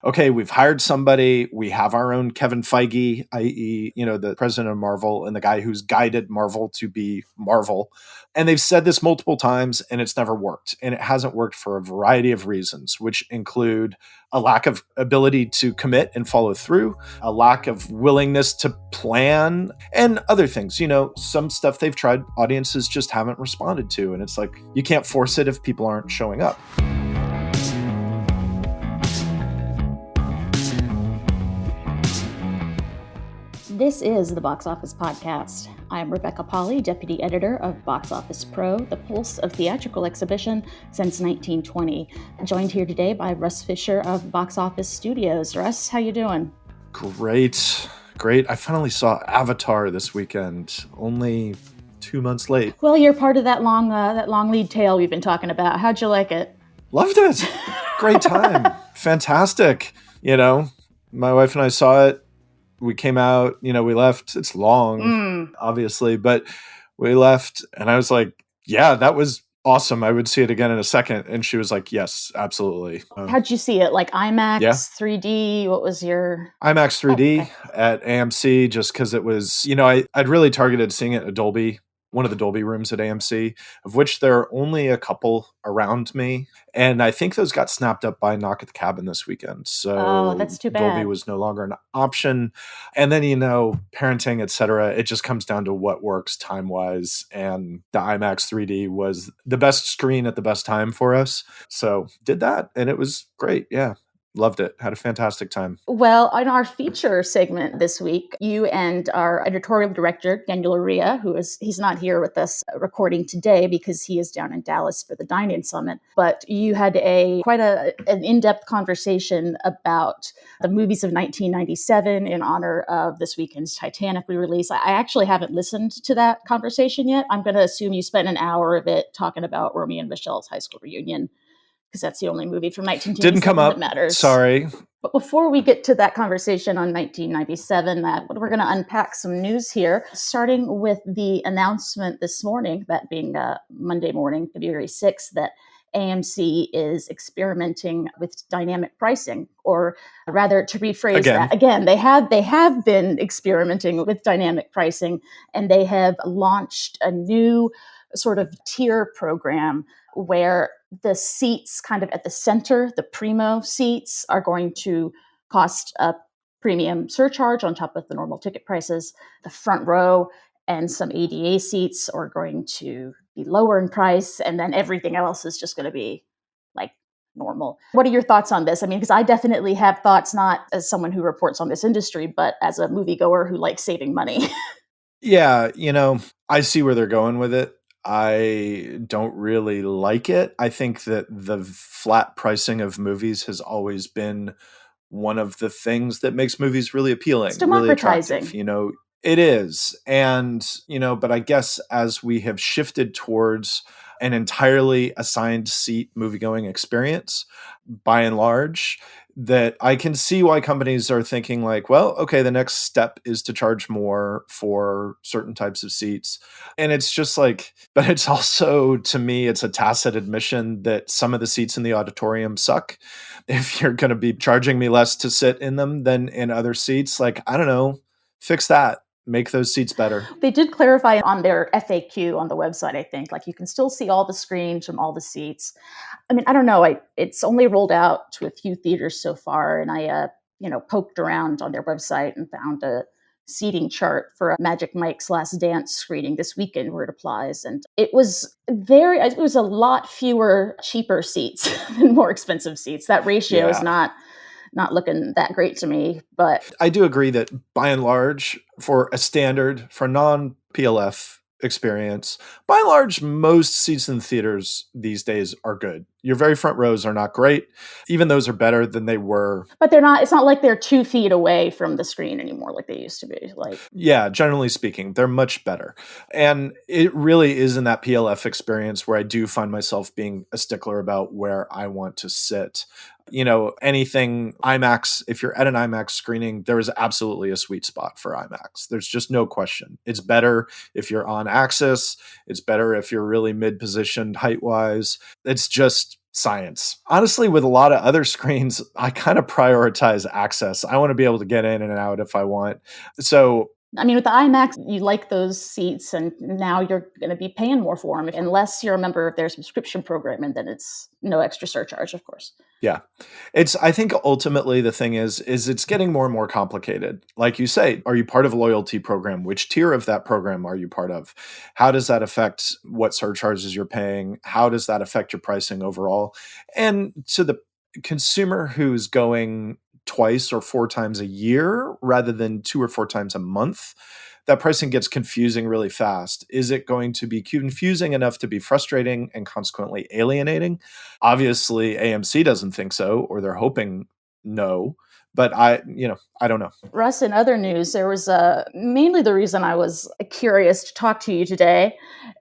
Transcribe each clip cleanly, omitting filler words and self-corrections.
okay, we've hired somebody. We have our own Kevin Feige, i.e., the president of Marvel and the guy who's guided Marvel to be Marvel. And they've said this multiple times and it's never worked. And it hasn't worked for a variety of reasons, which include a lack of ability to commit and follow through, a lack of willingness to plan, and other things. Some stuff they've tried, audiences just haven't responded to. And it's like, you can't force it if people aren't showing up. This is the Box Office Podcast. I'm Rebecca Pahle, Deputy Editor of Box Office Pro, the pulse of theatrical exhibition since 1920. Joined here today by Russ Fischer of Box Office Studios. Russ, how you doing? Great. I finally saw Avatar this weekend, only 2 months late. Well, you're part of that long lead tale we've been talking about. How'd you like it? Loved it. Great time. Fantastic. My wife and I saw it. We came out, we left. It's long, obviously, but we left and I was like, yeah, that was awesome. I would see it again in a second. And she was like, yes, absolutely. How'd you see it? Like IMAX, yeah. 3D? What was your... IMAX 3D at AMC, just because it was, I'd really targeted seeing it at one of the Dolby rooms at AMC, of which there are only a couple around me. And I think those got snapped up by Knock at the Cabin this weekend. So that's too bad. Dolby was no longer an option. And then, parenting, et cetera, it just comes down to what works time-wise. And the IMAX 3D was the best screen at the best time for us. So did that. And it was great. Yeah. Loved it. Had a fantastic time. Well, in our feature segment this week, you and our editorial director, Daniel Loria, he's not here with us recording today because he is down in Dallas for the Dine-In Summit, but you had quite an in-depth conversation about the movies of 1997 in honor of this weekend's Titanic re-release. I actually haven't listened to that conversation yet. I'm going to assume you spent an hour of it talking about Romeo and Michelle's high school reunion, because that's the only movie from 1997 Didn't come up. that matters. Sorry. But before we get to that conversation on 1997, we're going to unpack some news here, starting with the announcement this morning, that being Monday morning, February 6th, that AMC is experimenting with dynamic pricing, or rather, to rephrase that again, they have been experimenting with dynamic pricing, and they have launched a new sort of tier program where the seats kind of at the center, the primo seats, are going to cost a premium surcharge on top of the normal ticket prices. The front row and some ADA seats are going to be lower in price, and then everything else is just going to be like normal. What are your thoughts on this? I mean, because I definitely have thoughts, not as someone who reports on this industry, but as a moviegoer who likes saving money. Yeah, I see where they're going with it. I don't really like it. I think that the flat pricing of movies has always been one of the things that makes movies really appealing, it's democratizing. Really attractive. It is. And, but I guess as we have shifted towards an entirely assigned seat movie-going experience, by and large, that I can see why companies are thinking like, well, okay, the next step is to charge more for certain types of seats. And it's just like, but it's also, to me, it's a tacit admission that some of the seats in the auditorium suck. If you're going to be charging me less to sit in them than in other seats, like, I don't know, fix that. Make those seats better. They did clarify on their FAQ on the website, I think, like you can still see all the screens from all the seats. I mean, I don't know. It's only rolled out to a few theaters so far. And I, poked around on their website and found a seating chart for a Magic Mike's Last Dance screening this weekend where it applies. And it was a lot fewer cheaper seats than more expensive seats. That ratio is not looking that great to me, but I do agree that by and large, for non-PLF experience, by and large, most seats in the theaters these days are good. Your very front rows are not great. Even those are better than they were. But they're not, it's not like they're 2 feet away from the screen anymore like they used to be. Yeah, generally speaking, they're much better. And it really is in that PLF experience where I do find myself being a stickler about where I want to sit. Anything IMAX, if you're at an IMAX screening, there is absolutely a sweet spot for IMAX. There's just no question. It's better if you're on axis. It's better if you're really mid-positioned height-wise. It's just science. Honestly, with a lot of other screens, I kind of prioritize access. I want to be able to get in and out if I want. So I mean, with the IMAX, you like those seats, and now you're going to be paying more for them unless you're a member of their subscription program, and then it's no extra surcharge, of course. yeah, I think ultimately the thing is it's getting more and more complicated. Like you say, are you part of a loyalty program? Which tier of that program are you part of? How does that affect what surcharges you're paying? How does that affect your pricing overall? And to the consumer who's going twice or four times a year rather than 2 or 4 times a month, that pricing gets confusing really fast. Is it going to be confusing enough to be frustrating and consequently alienating? Obviously, AMC doesn't think so, or they're hoping no. But I don't know. Russ, in other news, there was mainly the reason I was curious to talk to you today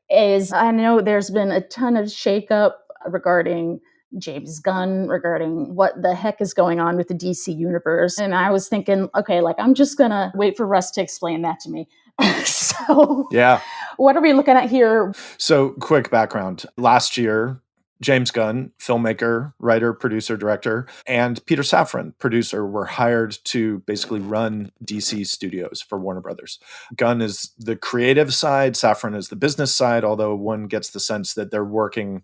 is I know there's been a ton of shakeup regarding James Gunn, regarding what the heck is going on with the DC universe. And I was thinking, okay, like I'm just going to wait for Russ to explain that to me. So, Yeah. What are we looking at here? So, quick background. Last year, James Gunn, filmmaker, writer, producer, director, and Peter Safran, producer, were hired to basically run DC Studios for Warner Brothers. Gunn is the creative side, Safran is the business side, although one gets the sense that they're working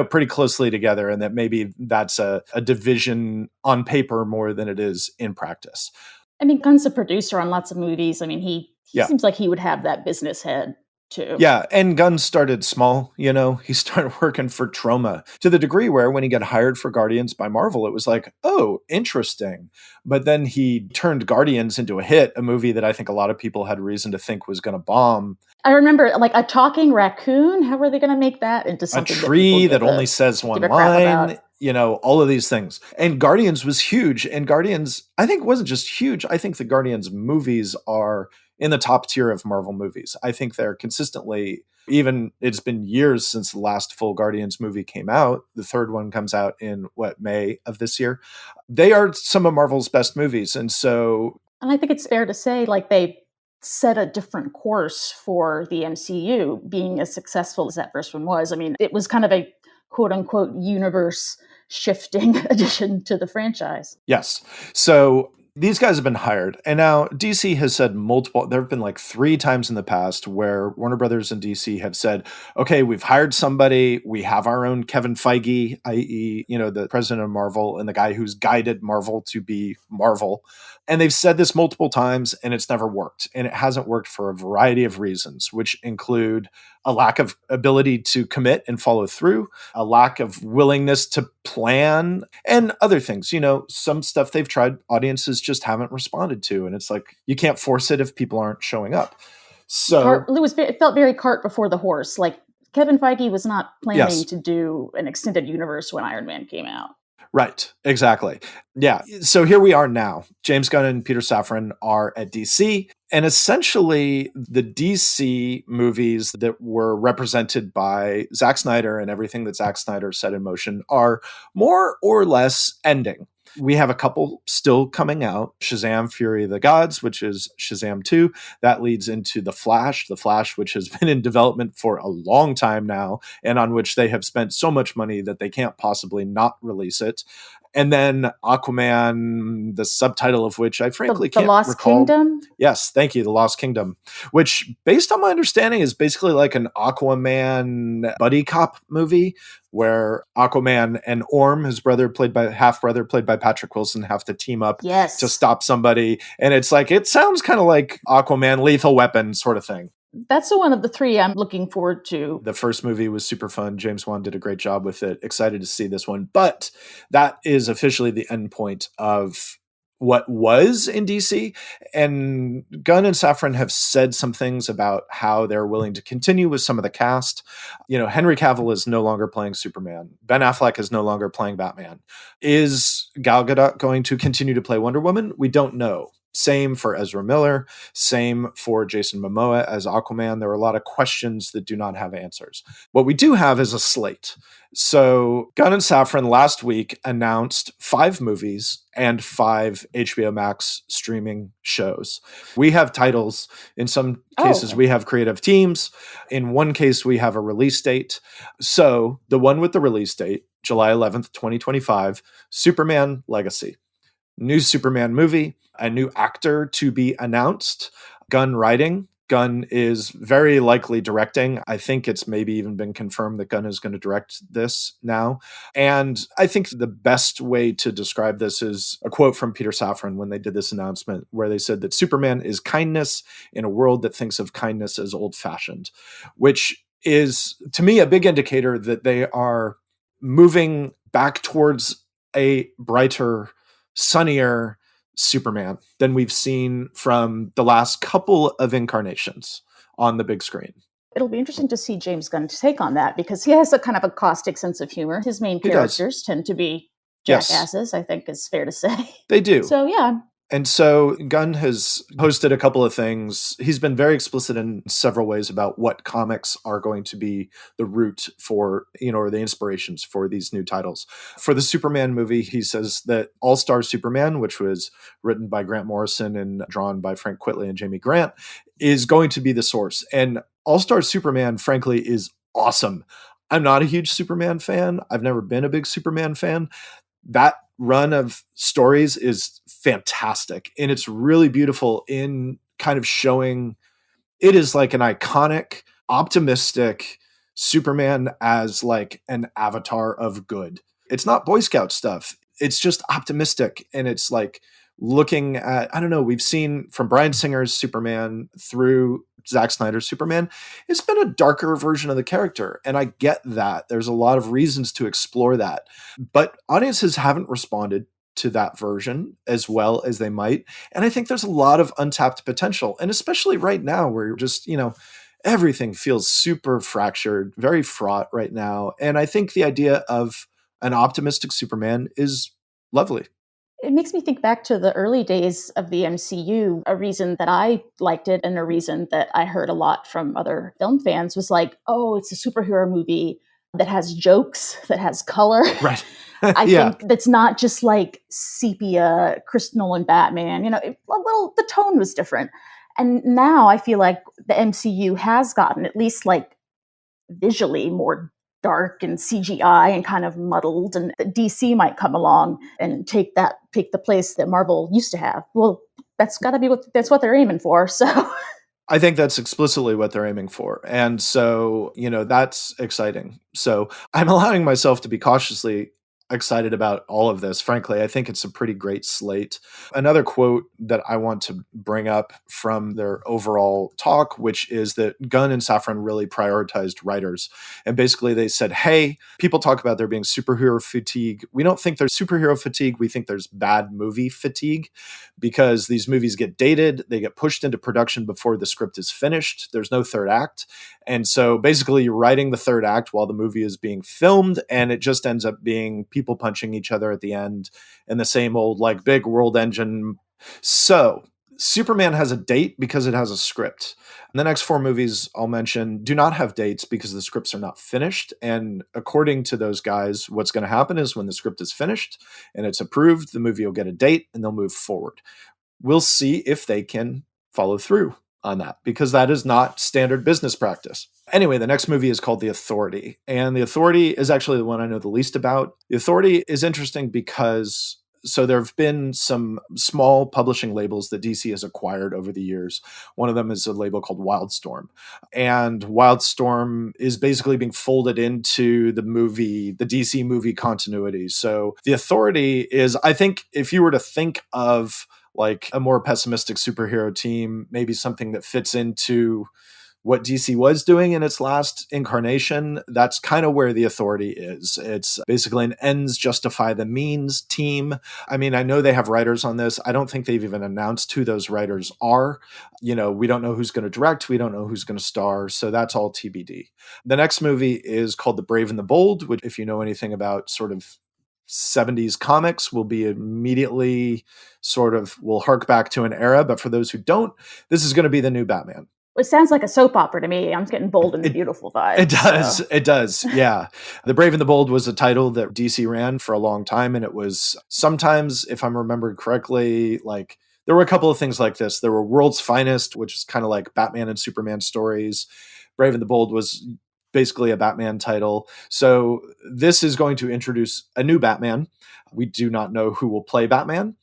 pretty closely together, and that maybe that's a division on paper more than it is in practice. I mean, Gunn's a producer on lots of movies. I mean, he seems like he would have that business head too. Yeah, and Gunn started small, he started working for Troma to the degree where when he got hired for Guardians by Marvel, it was like, oh, interesting. But then he turned Guardians into a hit, a movie that I think a lot of people had reason to think was going to bomb. I remember, like, a talking raccoon. How are they going to make that into something? A tree that only says one line, all of these things. And Guardians was huge. And Guardians, I think, wasn't just huge. I think the Guardians movies are in the top tier of Marvel movies. I think they're consistently, even it's been years since the last full Guardians movie came out. The third one comes out in, May of this year. They are some of Marvel's best movies. And I think it's fair to say, like, they set a different course for the MCU, being as successful as that first one was. I mean, it was kind of a quote-unquote universe shifting addition to the franchise. Yes. So these guys have been hired, and now DC has said there have been like 3 times in the past where Warner Brothers and DC have said, okay, we've hired somebody, we have our own Kevin Feige, i.e., the president of Marvel and the guy who's guided Marvel to be Marvel. And they've said this multiple times and it's never worked. And it hasn't worked for a variety of reasons, which include a lack of ability to commit and follow through, a lack of willingness to plan, and other things. Some stuff they've tried, audiences just haven't responded to. And it's like, you can't force it if people aren't showing up. So it felt very cart before the horse. Like, Kevin Feige was not planning to do an extended universe when Iron Man came out. Right, exactly. Yeah. So here we are now. James Gunn and Peter Safran are at DC. And essentially, the DC movies that were represented by Zack Snyder and everything that Zack Snyder set in motion are more or less ending. We have a couple still coming out. Shazam! Fury of the Gods, which is Shazam 2. That leads into The Flash, which has been in development for a long time now, and on which they have spent so much money that they can't possibly not release it. And then Aquaman, the subtitle of which I frankly can't recall. The Lost Kingdom? Yes, thank you, The Lost Kingdom, which, based on my understanding, is basically like an Aquaman buddy cop movie where Aquaman and Orm, his half-brother played by Patrick Wilson, have to team up to stop somebody. And it's like, it sounds kind of like Aquaman Lethal Weapon sort of thing. That's the one of the 3 I'm looking forward to. The first movie was super fun. James Wan did a great job with it. Excited to see this one. But that is officially the end point of what was in DC. And Gunn and Safran have said some things about how they're willing to continue with some of the cast. Henry Cavill is no longer playing Superman. Ben Affleck is no longer playing Batman. Is Gal Gadot going to continue to play Wonder Woman? We don't know. Same for Ezra Miller. Same for Jason Momoa as Aquaman. There are a lot of questions that do not have answers. What we do have is a slate. So Gunn and Safran last week announced 5 movies and 5 HBO Max streaming shows. We have titles. In some cases, we have creative teams. In one case, we have a release date. So the one with the release date, July 11th, 2025, Superman Legacy. New Superman movie, a new actor to be announced, Gunn writing. Gunn is very likely directing. I think it's maybe even been confirmed that Gunn is going to direct this now. And I think the best way to describe this is a quote from Peter Safran when they did this announcement, where they said that Superman is kindness in a world that thinks of kindness as old-fashioned, which is, to me, a big indicator that they are moving back towards a brighter, sunnier Superman than we've seen from the last couple of incarnations on the big screen. It'll be interesting to see James Gunn's take on that, because he has a kind of a caustic sense of humor. His main characters tend to be jackasses, I think is fair to say. They do. So, yeah. And so Gunn has posted a couple of things. He's been very explicit in several ways about what comics are going to be the root for, or the inspirations for these new titles. For the Superman movie, he says that All-Star Superman, which was written by Grant Morrison and drawn by Frank Quitely and Jamie Grant, is going to be the source. And All-Star Superman, frankly, is awesome. I'm not a huge Superman fan. I've never been a big Superman fan. That run of stories is fantastic, and it's really beautiful in kind of showing it is like an iconic, optimistic Superman as like an avatar of good. It's not Boy Scout stuff. It's just optimistic, and it's like looking at, I don't know, we've seen from Bryan Singer's Superman through Zack Snyder's Superman, it's been a darker version of the character. And I get that. There's a lot of reasons to explore that. But audiences haven't responded to that version as well as they might. And I think there's a lot of untapped potential. And especially right now where you're just, everything feels super fractured, very fraught right now. And I think the idea of an optimistic Superman is lovely. It makes me think back to the early days of the MCU. A reason that I liked it and a reason that I heard a lot from other film fans was like, oh, it's a superhero movie that has jokes, that has color. Right. I think that's not just like sepia, Chris Nolan Batman. The tone was different. And now I feel like the MCU has gotten at least like visually more dark and CGI and kind of muddled, and DC might come along and take the place that Marvel used to have. Well, that's got to be that's what they're aiming for. So I think that's explicitly what they're aiming for. And so, that's exciting. So I'm allowing myself to be cautiously excited about all of this. Frankly, I think it's a pretty great slate. Another quote that I want to bring up from their overall talk, which is that Gunn and Safran really prioritized writers. And basically they said, hey, people talk about there being superhero fatigue. We don't think there's superhero fatigue. We think there's bad movie fatigue, because these movies get dated. They get pushed into production before the script is finished. There's no third act. And so basically you're writing the third act while the movie is being filmed, and it just ends up being people punching each other at the end and the same old like big world engine. So Superman has a date because it has a script. And the next 4 movies I'll mention do not have dates because the scripts are not finished. And according to those guys, what's going to happen is when the script is finished and it's approved, the movie will get a date and they'll move forward. We'll see if they can follow through on that, because that is not standard business practice. Anyway, the next movie is called The Authority. And The Authority is actually the one I know the least about. The Authority is interesting because there have been some small publishing labels that DC has acquired over the years. One of them is a label called Wildstorm. And Wildstorm is basically being folded into the DC movie continuity. So The Authority is, I think, if you were to think of like a more pessimistic superhero team, maybe something that fits into what DC was doing in its last incarnation, that's kind of where The Authority is. It's basically an ends justify the means team. I mean, I know they have writers on this. I don't think they've even announced who those writers are. We don't know who's going to direct. We don't know who's going to star. So that's all TBD. The next movie is called The Brave and the Bold, which, if you know anything about sort of 70s comics will be immediately will hark back to an era. But for those who don't, this is going to be the new Batman. It sounds like a soap opera to me. I'm getting Bold and Beautiful vibes. It does. So. It does. Yeah. The Brave and the Bold was a title that DC ran for a long time. And it was sometimes, if I'm remembering correctly, like there were a couple of things like this. There were World's Finest, which is kind of like Batman and Superman stories. Brave and the Bold was basically a Batman title. So this is going to introduce a new Batman. We do not know who will play Batman.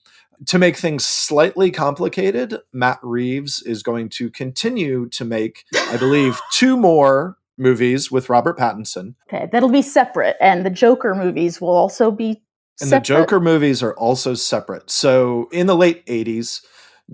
To make things slightly complicated, Matt Reeves is going to continue to make, I believe, 2 more movies with Robert Pattinson. Okay, that'll be separate. And the Joker movies will also be separate. And the Joker movies are also separate. So in the late 80s,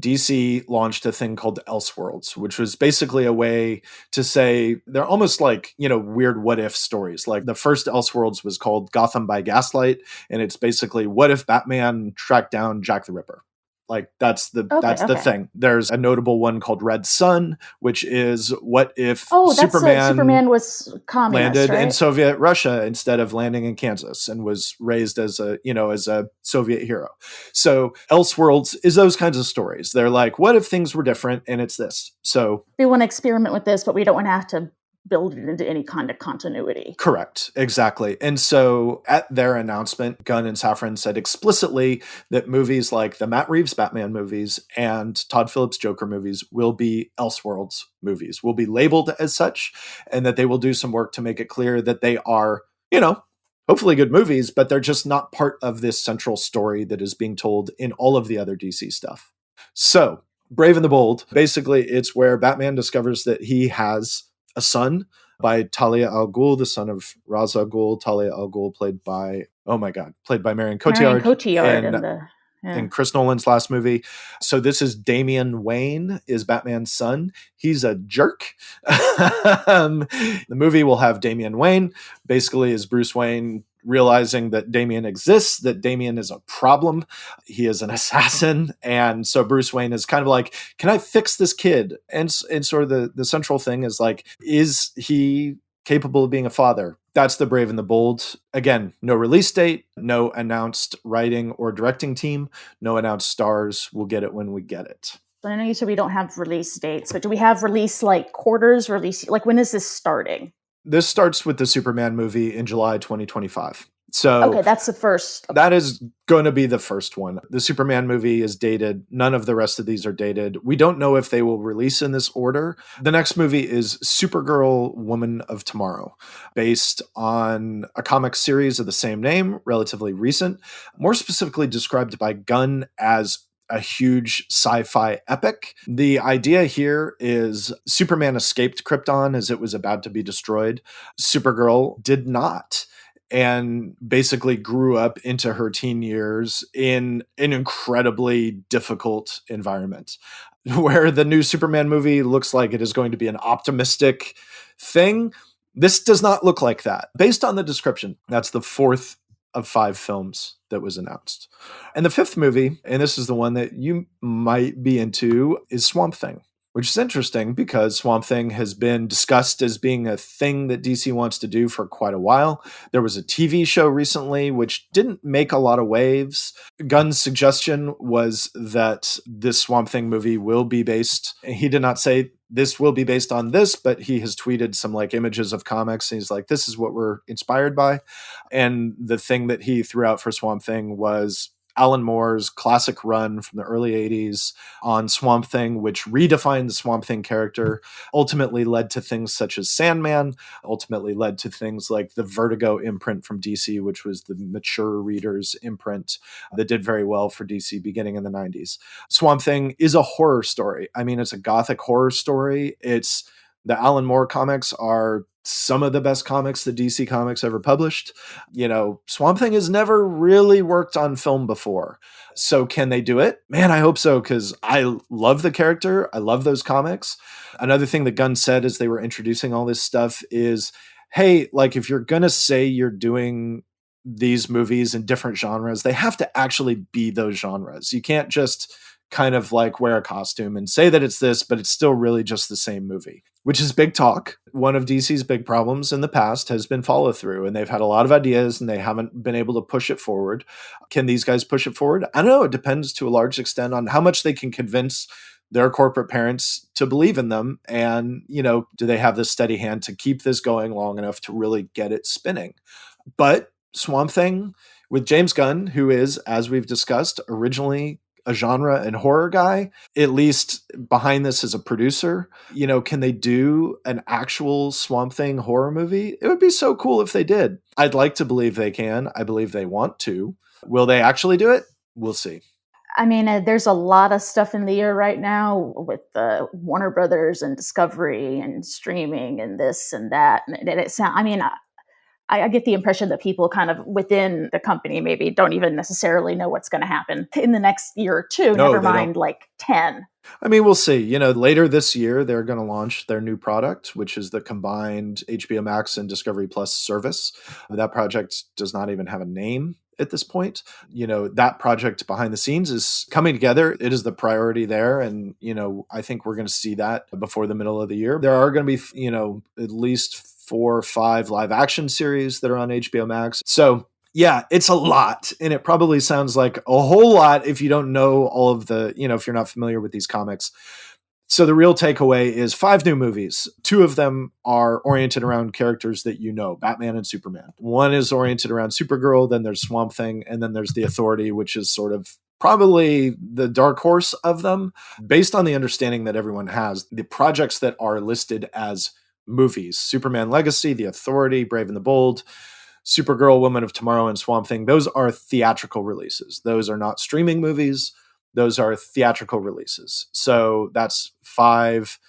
DC launched a thing called Elseworlds, which was basically a way to say they're almost like, weird what if stories. Like the first Elseworlds was called Gotham by Gaslight. And it's basically what if Batman tracked down Jack the Ripper? Like that's the thing. There's a notable one called Red Sun, which is what if Superman was communist, landed right? in Soviet Russia instead of landing in Kansas and was raised as a Soviet hero. So Elseworlds is those kinds of stories. They're like, what if things were different? And it's this. So we want to experiment with this, but we don't want to have to build it into any kind of continuity. Correct. Exactly. And so at their announcement, Gunn and Safran said explicitly that movies like the Matt Reeves Batman movies and Todd Phillips Joker movies will be Elseworlds movies, will be labeled as such, and that they will do some work to make it clear that they are, hopefully good movies, but they're just not part of this central story that is being told in all of the other DC stuff. So Brave and the Bold, basically it's where Batman discovers that he has a son by Talia al Ghul, the son of Ra's al Ghul. Talia al Ghul played by Marion Cotillard in Chris Nolan's last movie. So this is Damian Wayne is Batman's son. He's a jerk. The movie will have Damian Wayne basically as Bruce Wayne realizing that Damian exists, that Damian is a problem. He is an assassin. And so Bruce Wayne is kind of like, can I fix this kid? And sort of the central thing is like, is he capable of being a father? That's the Brave and the Bold. Again, no release date, no announced writing or directing team, no announced stars. We'll get it when we get it. I know you said we don't have release dates, but do we have release quarters, like when is this starting? This starts with the Superman movie in July 2025. So okay, that's the first. Okay. That is going to be the first one. The Superman movie is dated. None of the rest of these are dated. We don't know if they will release in this order. The next movie is Supergirl Woman of Tomorrow, based on a comic series of the same name, relatively recent, more specifically described by Gunn as a huge sci-fi epic. The idea here is Superman escaped Krypton as it was about to be destroyed. Supergirl did not, and basically grew up into her teen years in an incredibly difficult environment, where the new Superman movie looks like it is going to be an optimistic thing. This does not look like that. Based on the description, that's the 4th of 5 films that was announced. And the 5th movie, and this is the one that you might be into, is Swamp Thing, which is interesting because Swamp Thing has been discussed as being a thing that DC wants to do for quite a while. There was a TV show recently which didn't make a lot of waves. Gunn's suggestion was that this Swamp Thing movie will be based, he did not say this will be based on this, but he has tweeted some images of comics and he's like, this is what we're inspired by. And the thing that he threw out for Swamp Thing was Alan Moore's classic run from the early 80s on Swamp Thing, which redefined the Swamp Thing character, ultimately led to things such as Sandman, ultimately led to things like the Vertigo imprint from DC, which was the mature readers imprint that did very well for DC beginning in the 90s. Swamp Thing is a horror story. I mean, it's a gothic horror story. The Alan Moore comics are some of the best comics that DC Comics ever published. Swamp Thing has never really worked on film before. So can they do it? Man, I hope so, because I love the character. I love those comics. Another thing that Gunn said as they were introducing all this stuff is, hey, if you're going to say you're doing these movies in different genres, they have to actually be those genres. You can't just kind of wear a costume and say that it's this, but it's still really just the same movie. which is big talk. One of DC's big problems in the past has been follow through, and they've had a lot of ideas and they haven't been able to push it forward. Can these guys push it forward? I don't know. It depends to a large extent on how much they can convince their corporate parents to believe in them. And, do they have this steady hand to keep this going long enough to really get it spinning? But Swamp Thing with James Gunn, who is, as we've discussed, originally a genre and horror guy, at least behind this as a producer, can they do an actual Swamp Thing horror movie? It would be so cool if they did. I'd like to believe they can. I believe they want to. Will they actually do it? We'll see. I mean, there's a lot of stuff in the air right now with Warner Brothers and Discovery and streaming and this and that. And I get the impression that people kind of within the company maybe don't even necessarily know what's going to happen in the next year or two, never mind like 10. I mean, we'll see. Later this year, they're going to launch their new product, which is the combined HBO Max and Discovery Plus service. That project does not even have a name at this point. That project behind the scenes is coming together. It is the priority there. And, I think we're going to see that before the middle of the year. There are going to be, at least 4 or 5 live action series that are on HBO Max. So yeah, it's a lot. And it probably sounds like a whole lot if you don't know all of the, if you're not familiar with these comics. So the real takeaway is 5 new movies. 2 of them are oriented around characters that Batman and Superman. One is oriented around Supergirl, then there's Swamp Thing, and then there's The Authority, which is sort of probably the dark horse of them. Based on the understanding that everyone has, the projects that are listed as movies, Superman Legacy, The Authority, Brave and the Bold, Supergirl, Woman of Tomorrow, and Swamp Thing, those are theatrical releases. Those are not streaming movies. Those are theatrical releases. So that's 5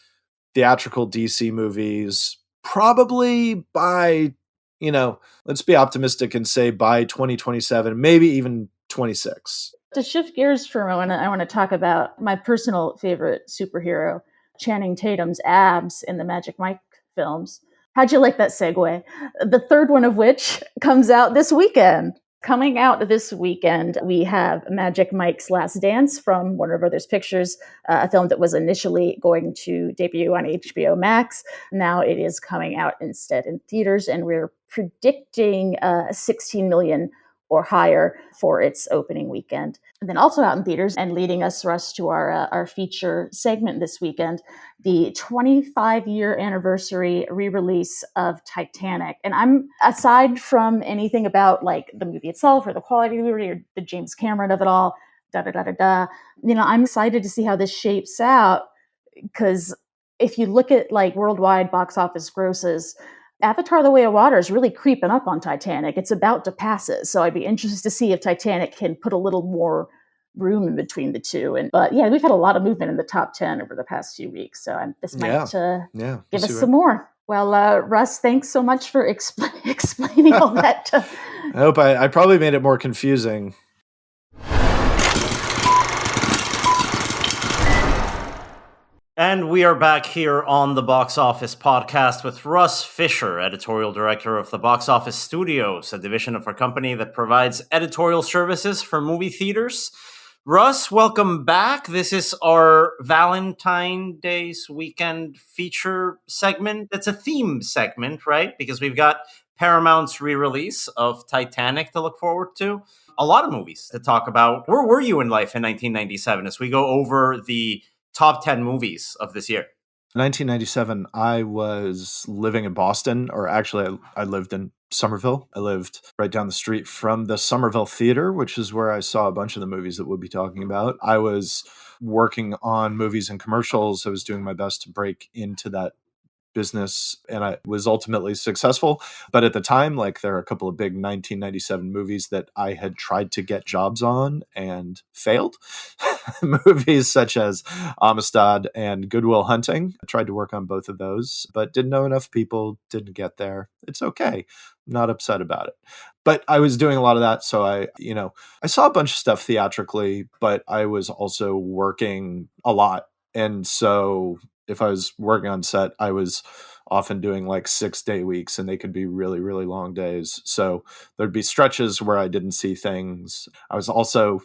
theatrical DC movies, probably by, let's be optimistic and say by 2027, maybe even 26. To shift gears for a moment, I want to talk about my personal favorite superhero, Channing Tatum's abs in the Magic Mike films. How'd you like that segue? The third one of which comes out this weekend. Coming out this weekend, we have Magic Mike's Last Dance from Warner Brothers Pictures, a film that was initially going to debut on HBO Max. Now it is coming out instead in theaters, and we're predicting 16 million or higher for its opening weekend. And then also out in theaters and leading us, Russ, to our feature segment this weekend, the 25-year anniversary re-release of Titanic. And I'm, aside from anything about like the movie itself or the quality of the movie or the James Cameron of it all, I'm excited to see how this shapes out, because if you look at like worldwide box office grosses, Avatar: The Way of Water is really creeping up on Titanic. It's about to pass it. So I'd be interested to see if Titanic can put a little more room in between the two. But yeah, we've had a lot of movement in the top 10 over the past few weeks. So this might give us some more. Well, Russ, thanks so much for explaining all that. I hope I probably made it more confusing. And we are back here on the Box Office Podcast with Russ Fischer, editorial director of the Box Office Studios, a division of our company that provides editorial services for movie theaters. Russ, welcome back. This is our Valentine's Day's weekend feature segment. It's a theme segment, right? Because we've got Paramount's re-release of Titanic to look forward to. A lot of movies to talk about. Where were you in life in 1997 as we go over the top 10 movies of this year? 1997, I was living in Boston, or actually I lived in Somerville. I lived right down the street from the Somerville Theater, which is where I saw a bunch of the movies that we'll be talking about. I was working on movies and commercials. I was doing my best to break into that business, and I was ultimately successful. But at the time, like, there are a couple of big 1997 movies that I had tried to get jobs on and failed. Movies such as Amistad and Good Will Hunting. I tried to work on both of those, but didn't know enough people, didn't get there. It's okay. I'm not upset about it. But I was doing a lot of that. So I saw a bunch of stuff theatrically, but I was also working a lot. And so if I was working on set, I was often doing like 6-day weeks, and they could be really, really long days. So there'd be stretches where I didn't see things. I was also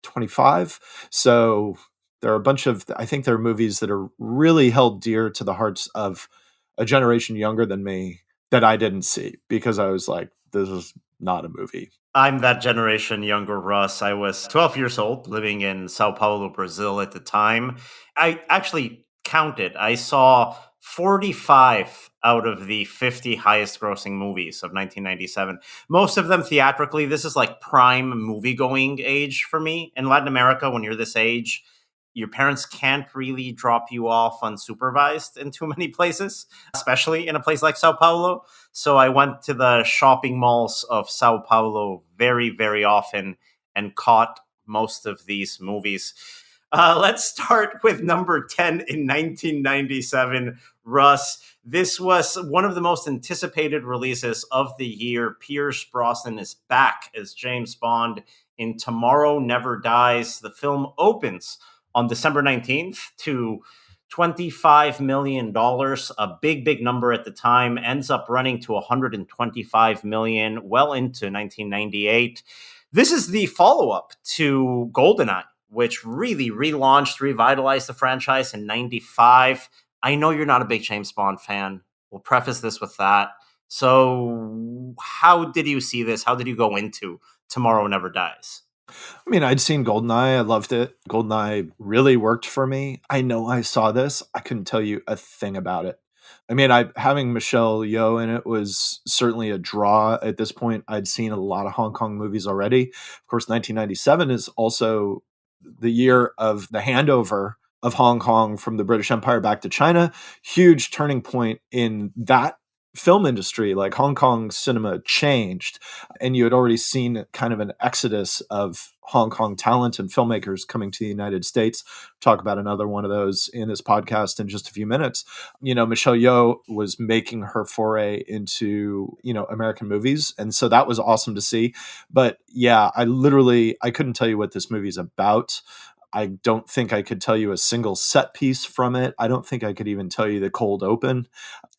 25. So There are a bunch of, I think there are movies that are really held dear to the hearts of a generation younger than me that I didn't see because I was like, this is not a movie. I'm that generation younger, Russ. I was 12 years old, living in Sao Paulo, Brazil at the time. I actually counted. I saw 45 out of the 50 highest grossing movies of 1997. Most of them theatrically. This is like prime movie-going age for me. In Latin America, when you're this age, your parents can't really drop you off unsupervised in too many places, especially in a place like Sao Paulo. So I went to the shopping malls of Sao Paulo very, very often and caught most of these movies. Let's start with number 10 in 1997. Russ, this was one of the most anticipated releases of the year. Pierce Brosnan is back as James Bond in Tomorrow Never Dies. The film opens on December 19th to $25 million, a big, big number at the time, ends up running to $125 million well into 1998. This is the follow-up to GoldenEye, which really relaunched, revitalized the franchise in 95. I know you're not a big James Bond fan. We'll preface this with that. So how did you see this? How did you go into Tomorrow Never Dies? I mean, I'd seen GoldenEye. I loved it. GoldenEye really worked for me. I know I saw this. I couldn't tell you a thing about it. I mean, having Michelle Yeoh in it was certainly a draw at this point. I'd seen a lot of Hong Kong movies already. Of course, 1997 is also the year of the handover of Hong Kong from the British Empire back to China. Huge turning point in that film industry. Like, Hong Kong cinema changed, and you had already seen kind of an exodus of Hong Kong talent and filmmakers coming to the United States. Talk about another one of those in this podcast in just a few minutes. You know, Michelle Yeoh was making her foray into, American movies. And so that was awesome to see. But yeah, I couldn't tell you what this movie's about. I don't think I could tell you a single set piece from it. I don't think I could even tell you the cold open.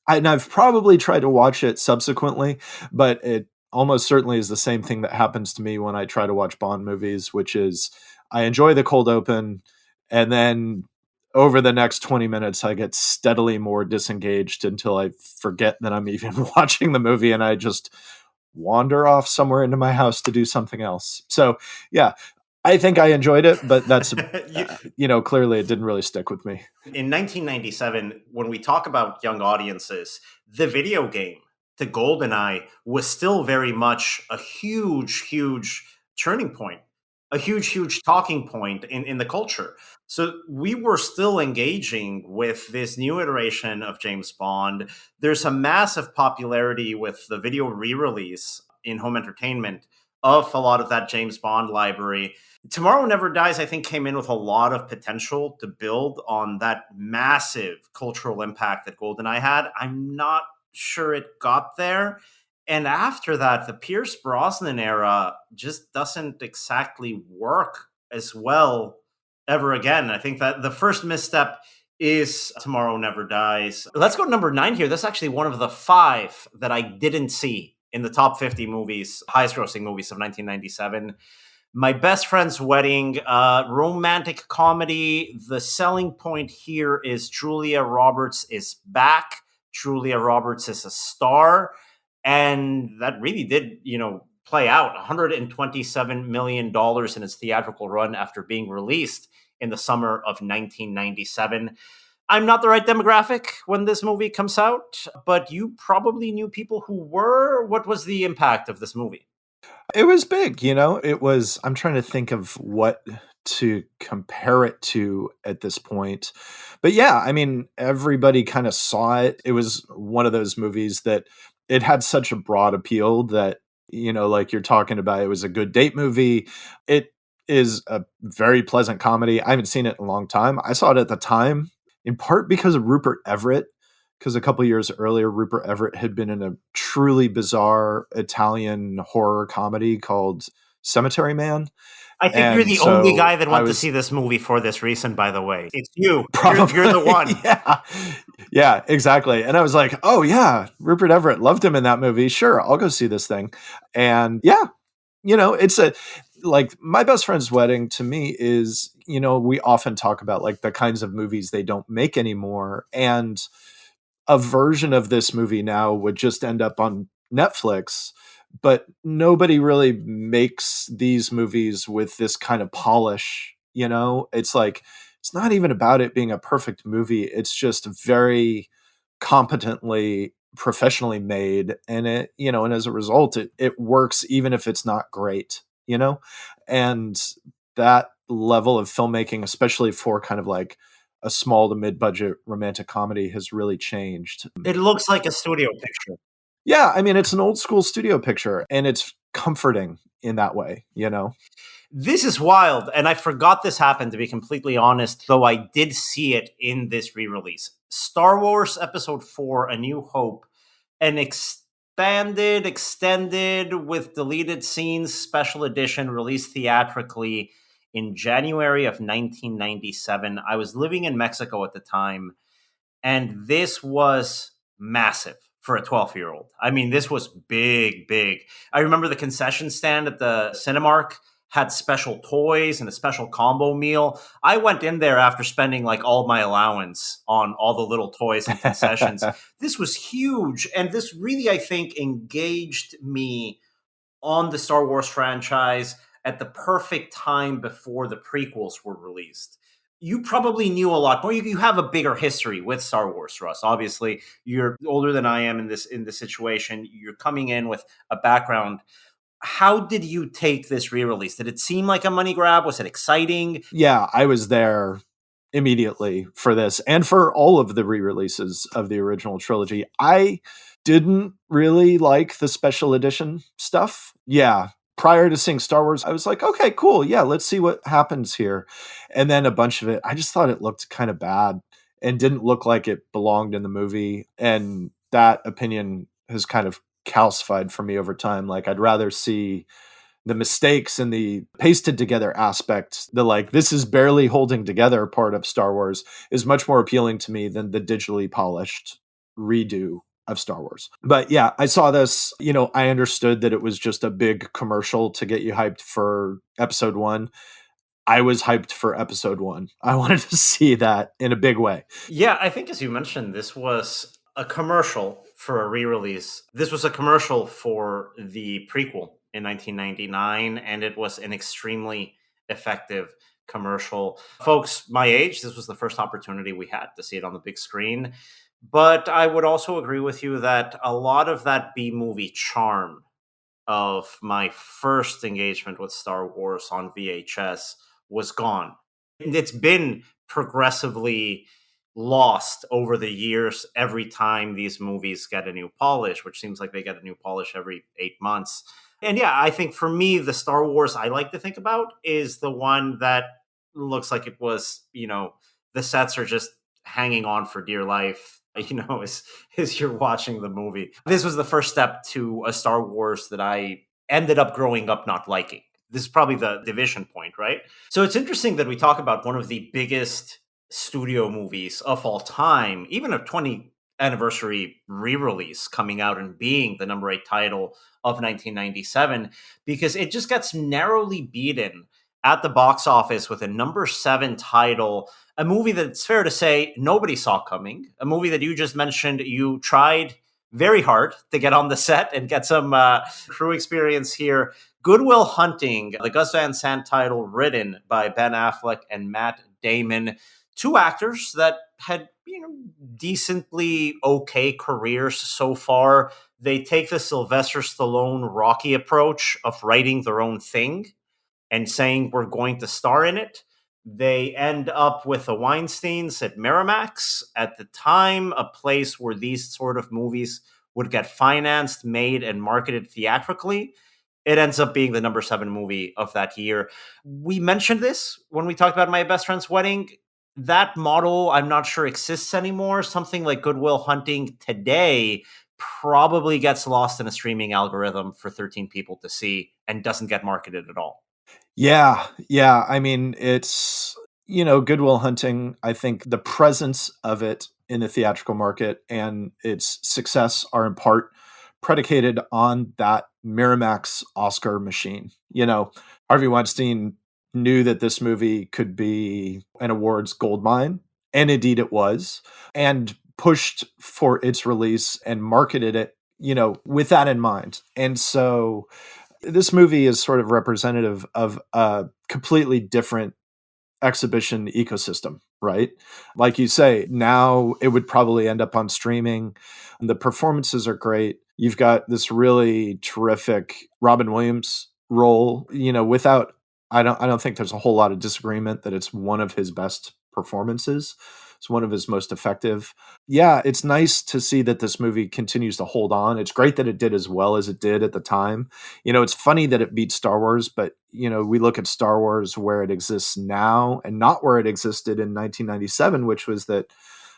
And I've probably tried to watch it subsequently, but it almost certainly is the same thing that happens to me when I try to watch Bond movies, which is I enjoy the cold open, and then over the next 20 minutes, I get steadily more disengaged until I forget that I'm even watching the movie, and I just wander off somewhere into my house to do something else. So yeah, I think I enjoyed it, but that's, clearly it didn't really stick with me. In 1997, when we talk about young audiences, the video game, the GoldenEye, was still very much a huge, huge turning point, a huge, huge talking point in the culture. So we were still engaging with this new iteration of James Bond. There's a massive popularity with the video re-release in home entertainment of a lot of that James Bond library. Tomorrow Never Dies, I think, came in with a lot of potential to build on that massive cultural impact that GoldenEye had. I'm not sure it got there. And after that, the Pierce Brosnan era just doesn't exactly work as well ever again. I think that the first misstep is Tomorrow Never Dies. Let's go to number 9 here. That's actually one of the 5 that I didn't see in the top 50 movies, highest grossing movies of 1997. My Best Friend's Wedding, romantic comedy. The selling point here is Julia Roberts is back. Julia Roberts is a star. And that really did, play out. $127 million in its theatrical run after being released in the summer of 1997. I'm not the right demographic when this movie comes out, but you probably knew people who were. What was the impact of this movie? It was big, it was, I'm trying to think of what to compare it to at this point. But yeah, I mean, everybody kind of saw it. It was one of those movies that it had such a broad appeal that, like you're talking about, it was a good date movie. It is a very pleasant comedy. I haven't seen it in a long time. I saw it at the time, in part because of Rupert Everett, because a couple of years earlier, Rupert Everett had been in a truly bizarre Italian horror comedy called Cemetery Man. I think you're the only guy that went to see this movie for this reason, by the way. It's you. You're the one. Yeah, exactly. And I was like, oh yeah, Rupert Everett, loved him in that movie. Sure, I'll go see this thing. And yeah, like My Best Friend's Wedding to me is, we often talk about like the kinds of movies they don't make anymore. And a version of this movie now would just end up on Netflix, but nobody really makes these movies with this kind of polish, It's like it's not even about it being a perfect movie. It's just very competently professionally made, and and as a result it works even if it's not great, and that level of filmmaking, especially for kind of like a small to mid-budget romantic comedy, has really changed. It looks like a studio picture. Yeah, I mean, it's an old school studio picture, and it's comforting in that way, This is wild, and I forgot this happened, to be completely honest, though I did see it in this re-release. Star Wars Episode 4, A New Hope, an extended with deleted scenes special edition released theatrically in January of 1997. I was living in Mexico at the time, and this was massive for a 12-year-old. I mean, this was big, big. I remember the concession stand at the Cinemark had special toys and a special combo meal. I went in there after spending like all my allowance on all the little toys and concessions. This was huge. And this really, I think, engaged me on the Star Wars franchise at the perfect time before the prequels were released. You probably knew a lot more. You have a bigger history with Star Wars, Russ. Obviously, you're older than I am in this situation. You're coming in with a background. How did you take this re-release? Did it seem like a money grab? Was it exciting? Yeah, I was there immediately for this and for all of the re-releases of the original trilogy. I didn't really like the special edition stuff. Yeah, prior to seeing Star Wars, I was like, okay, cool. Yeah, let's see what happens here. And then a bunch of it, I just thought it looked kind of bad and didn't look like it belonged in the movie. And that opinion has kind of calcified for me over time. Like, I'd rather see the mistakes and the pasted together aspect, the like, this is barely holding together part of Star Wars is much more appealing to me than the digitally polished redo of Star Wars. But yeah, I saw this, I understood that it was just a big commercial to get you hyped for episode 1. I was hyped for episode 1. I wanted to see that in a big way. Yeah, I think as you mentioned, this was a commercial for a re-release. This was a commercial for the prequel in 1999, and it was an extremely effective commercial. Folks my age, this was the first opportunity we had to see it on the big screen. But I would also agree with you that a lot of that B-movie charm of my first engagement with Star Wars on VHS was gone. It's been progressively lost over the years every time these movies get a new polish, which seems like they get a new polish every 8 months. And yeah, I think for me, the Star Wars I like to think about is the one that looks like it was, the sets are just hanging on for dear life, as you're watching the movie. This was the first step to a Star Wars that I ended up growing up not liking. This is probably the division point, right? So it's interesting that we talk about one of the biggest studio movies of all time, even a 20th anniversary re-release coming out and being the number 8 title of 1997, because it just gets narrowly beaten at the box office with a number 7 title, a movie that it's fair to say nobody saw coming, a movie that you just mentioned you tried very hard to get on the set and get some crew experience here. Good Will Hunting, the Gus Van Sant title, written by Ben Affleck and Matt Damon, 2 actors that had decently okay careers so far. They take the Sylvester Stallone Rocky approach of writing their own thing and saying we're going to star in it. They end up with the Weinsteins at Miramax, at the time a place where these sort of movies would get financed, made, and marketed theatrically. It ends up being the number 7 movie of that year. We mentioned this when we talked about My Best Friend's Wedding. That model, I'm not sure exists anymore. Something like Good Will Hunting today probably gets lost in a streaming algorithm for 13 people to see and doesn't get marketed at all. Yeah. I mean, it's, Good Will Hunting, I think the presence of it in the theatrical market and its success are in part predicated on that Miramax's Oscar machine. Harvey Weinstein knew that this movie could be an awards goldmine, and indeed it was, and pushed for its release and marketed it, with that in mind. And so this movie is sort of representative of a completely different exhibition ecosystem, right? Like you say, now it would probably end up on streaming. The performances are great. You've got this really terrific Robin Williams role, without I don't think there's a whole lot of disagreement that it's one of his best performances. It's one of his most effective. Yeah, it's nice to see that this movie continues to hold on. It's great that it did as well as it did at the time. It's funny that it beat Star Wars, but we look at Star Wars where it exists now and not where it existed in 1997, which was that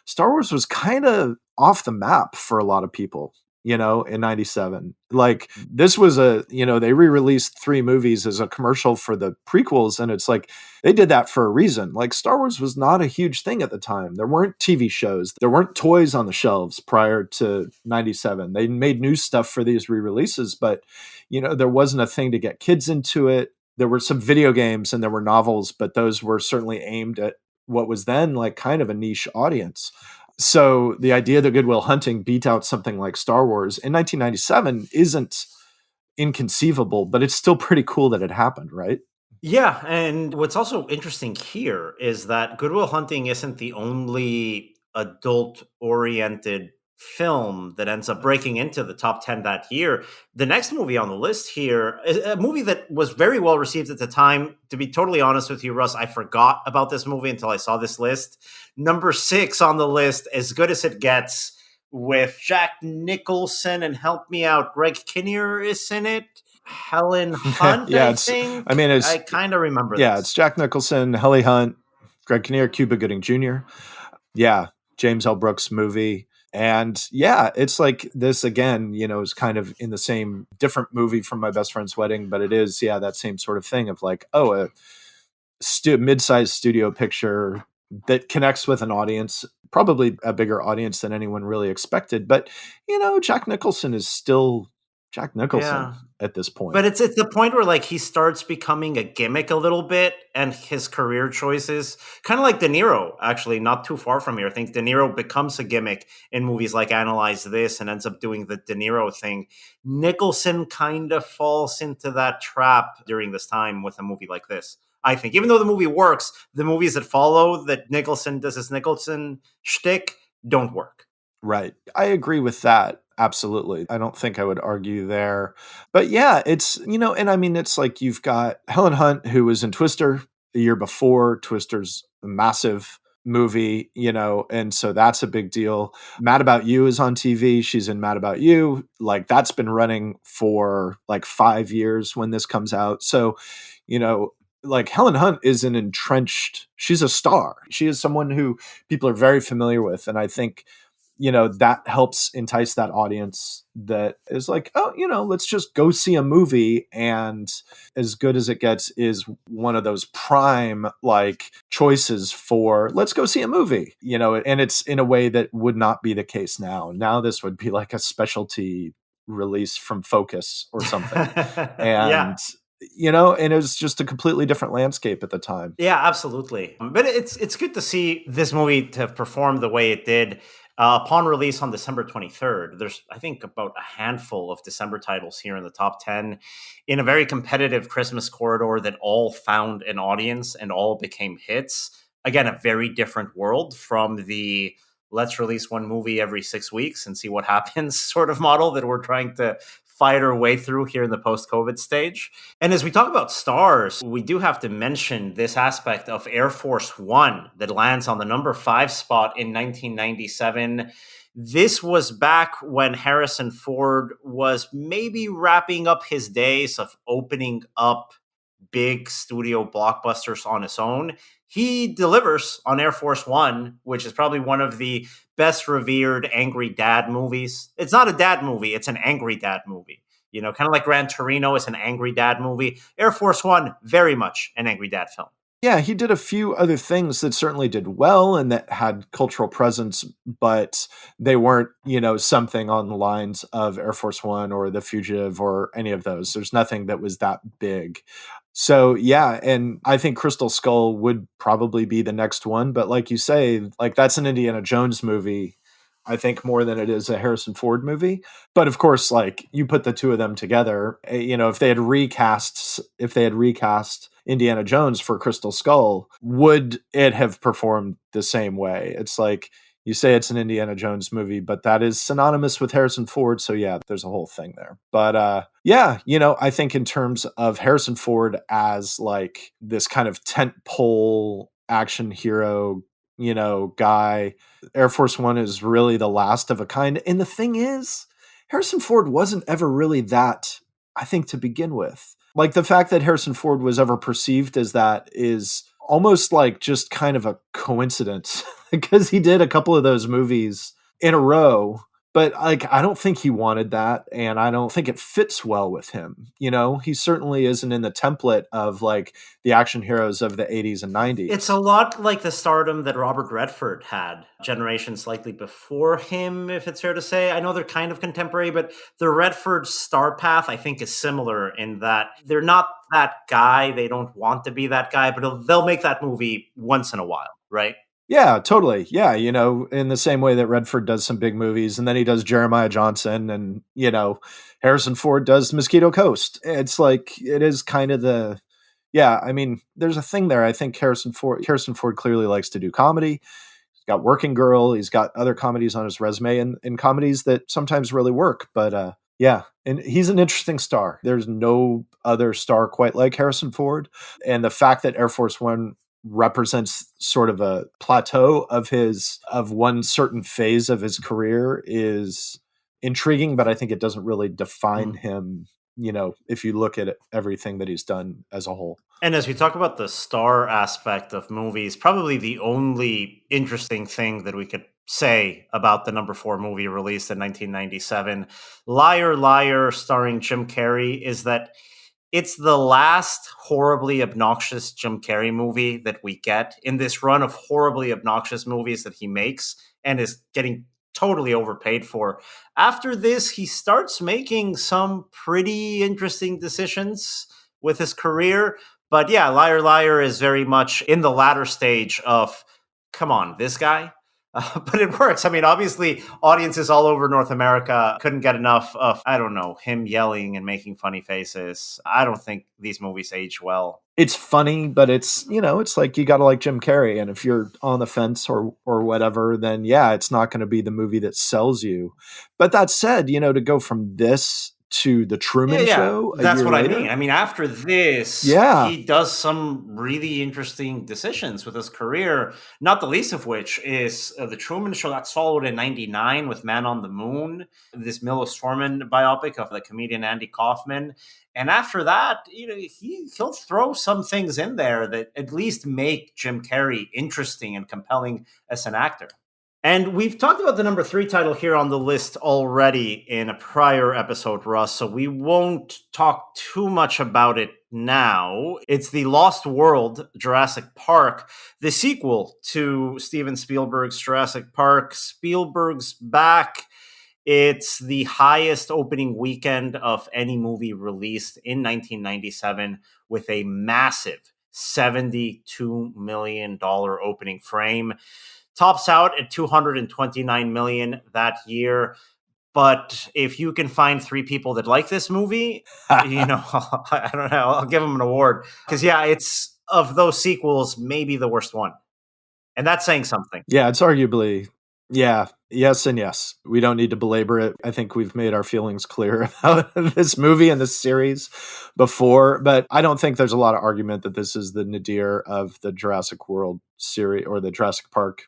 Star Wars was kind of off the map for a lot of people, in 97. Like this was they re-released 3 movies as a commercial for the prequels. And it's like, they did that for a reason. Like Star Wars was not a huge thing at the time. There weren't TV shows. There weren't toys on the shelves prior to 97. They made new stuff for these re-releases, but there wasn't a thing to get kids into it. There were some video games and there were novels, but those were certainly aimed at what was then like kind of a niche audience. So the idea that Good Will Hunting beat out something like Star Wars in 1997 isn't inconceivable, but it's still pretty cool that it happened, right? Yeah, and what's also interesting here is that Good Will Hunting isn't the only adult-oriented film that ends up breaking into the top 10 that year. The next movie on the list here is a movie that was very well received at the time. To be totally honest with you, Russ, I forgot about this movie until I saw this list. Number 6 on the list, As Good as It Gets, with Jack Nicholson, and help me out, Greg Kinnear is in it. Helen Hunt, yeah, I kind of remember Yeah, this. it's Jack Nicholson, Helen Hunt, Greg Kinnear, Cuba Gooding Jr. Yeah, James L. Brooks movie. And yeah, it's like this again, is kind of in the same different movie from My Best Friend's Wedding, but it is, that same sort of thing of like, a mid-sized studio picture that connects with an audience, probably a bigger audience than anyone really expected. But, Jack Nicholson is still Jack Nicholson at this point. But it's the point where like he starts becoming a gimmick a little bit, and his career choices, kind of like De Niro, actually, not too far from here. I think De Niro becomes a gimmick in movies like Analyze This and ends up doing the De Niro thing. Nicholson kind of falls into that trap during this time with a movie like this. I think, even though the movie works, the movies that follow that Nicholson does his Nicholson shtick don't work. Right. I agree with that. Absolutely. I don't think I would argue there. But yeah, it's, and I mean, it's like you've got Helen Hunt, who was in Twister the year before. Twister's a massive movie, and so that's a big deal. Mad About You is on TV. She's in Mad About You. Like that's been running for like 5 years when this comes out. So, like Helen Hunt is she's a star. She is someone who people are very familiar with. And I think, that helps entice that audience that is like, let's just go see a movie. And As Good as It Gets is one of those prime like choices for let's go see a movie, and it's in a way that would not be the case now. Now this would be like a specialty release from Focus or something. And and it was just a completely different landscape at the time. Yeah, absolutely. But it's good to see this movie to have performed the way it did. Upon release on December 23rd, there's, I think, about a handful of December titles here in the top 10 in a very competitive Christmas corridor that all found an audience and all became hits. Again, a very different world from the let's release one movie every 6 weeks and see what happens sort of model that we're trying to fight our way through here in the post-COVID stage. And as we talk about stars, we do have to mention this aspect of Air Force One that lands on the number 5 spot in 1997. This was back when Harrison Ford was maybe wrapping up his days of opening up big studio blockbusters on his own. He delivers on Air Force One, which is probably one of the best revered angry dad movies. It's not a dad movie, it's an angry dad movie. Kind of like Gran Torino is an angry dad movie. Air Force One, very much an angry dad film. Yeah, he did a few other things that certainly did well and that had cultural presence, but they weren't, something on the lines of Air Force One or The Fugitive or any of those. There's nothing that was that big. So yeah, and I think Crystal Skull would probably be the next one, but like you say, like that's an Indiana Jones movie, I think more than it is a Harrison Ford movie. But of course, like you put the two of them together, if they had recast Indiana Jones for Crystal Skull, would it have performed the same way? It's like you say it's an Indiana Jones movie, but that is synonymous with Harrison Ford. So yeah, there's a whole thing there. But yeah, I think in terms of Harrison Ford as like this kind of tentpole action hero, guy, Air Force One is really the last of a kind. And the thing is, Harrison Ford wasn't ever really that, I think, to begin with. Like the fact that Harrison Ford was ever perceived as that is almost like just kind of a coincidence because he did a couple of those movies in a row. But like, I don't think he wanted that. And I don't think it fits well with him. He certainly isn't in the template of like the action heroes of the 80s and 90s. It's a lot like the stardom that Robert Redford had generations slightly before him, if it's fair to say. I know they're kind of contemporary, but the Redford star path, I think, is similar in that they're not that guy. They don't want to be that guy, but they'll make that movie once in a while, right? Yeah, totally. Yeah, in the same way that Redford does some big movies and then he does Jeremiah Johnson and, Harrison Ford does Mosquito Coast. It's like, it is kind of there's a thing there. I think Harrison Ford clearly likes to do comedy. He's got Working Girl. He's got other comedies on his resume and comedies that sometimes really work. But yeah, and he's an interesting star. There's no other star quite like Harrison Ford. And the fact that Air Force One represents sort of a plateau of one certain phase of his career is intriguing, but I think it doesn't really define him, if you look at everything that he's done as a whole. And as we talk about the star aspect of movies, probably the only interesting thing that we could say about the number 4 movie released in 1997, Liar Liar, starring Jim Carrey, is that it's the last horribly obnoxious Jim Carrey movie that we get in this run of horribly obnoxious movies that he makes and is getting totally overpaid for. After this, he starts making some pretty interesting decisions with his career. But yeah, Liar Liar is very much in the latter stage of, come on, this guy? But it works. I mean, obviously, audiences all over North America couldn't get enough of, I don't know, him yelling and making funny faces. I don't think these movies age well. It's funny, but it's, it's like you got to like Jim Carrey. And if you're on the fence or whatever, then yeah, it's not going to be the movie that sells you. But that said, to go from this to the Truman Show. That's what later. I mean. I mean, after this, he does some really interesting decisions with his career, not the least of which is the Truman Show that followed in 99 with Man on the Moon, this Milos Forman biopic of the comedian Andy Kaufman. And after that, he'll throw some things in there that at least make Jim Carrey interesting and compelling as an actor. And we've talked about the number 3 title here on the list already in a prior episode, Russ, so we won't talk too much about it now. It's The Lost World, Jurassic Park, the sequel to Steven Spielberg's Jurassic Park. Spielberg's back. It's the highest opening weekend of any movie released in 1997 with a massive $72 million opening frame. Tops out at $229 million that year. But if you can find 3 people that like this movie, I don't know, I'll give them an award. Because, yeah, it's, of those sequels, maybe the worst one. And that's saying something. Yeah, it's arguably, yes and yes. We don't need to belabor it. I think we've made our feelings clear about this movie and this series before. But I don't think there's a lot of argument that this is the nadir of the Jurassic World series or the Jurassic Park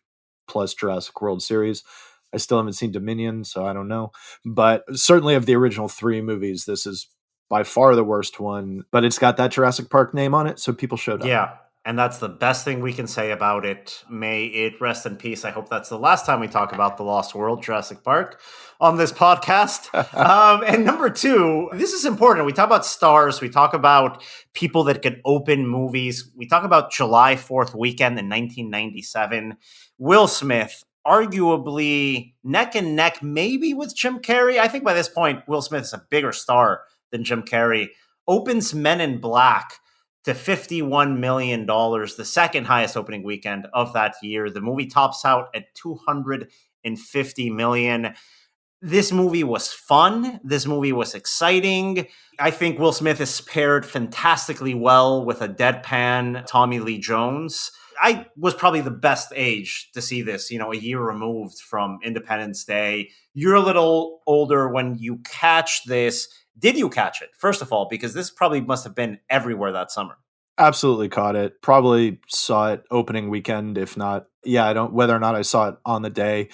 plus Jurassic World series. I still haven't seen Dominion, so I don't know. But certainly of the original 3 movies, this is by far the worst one. But it's got that Jurassic Park name on it, so people showed up. Yeah. And that's the best thing we can say about it. May it rest in peace. I hope that's the last time we talk about The Lost World, Jurassic Park, on this podcast. And number two, this is important. We talk about stars. We talk about people that could open movies. We talk about July 4th weekend in 1997. Will Smith, arguably neck and neck, maybe with Jim Carrey. I think by this point, Will Smith is a bigger star than Jim Carrey. Opens Men in Black to $51 million, the second highest opening weekend of that year. The movie tops out at $250 million. This movie was fun. This movie was exciting. I think Will Smith is paired fantastically well with a deadpan Tommy Lee Jones. I was probably the best age to see this, a year removed from Independence Day. You're a little older when you catch this. Did you catch it, first of all? Because this probably must have been everywhere that summer. Absolutely caught it. Probably saw it opening weekend, if not. I don't, whether or not I saw it on the day.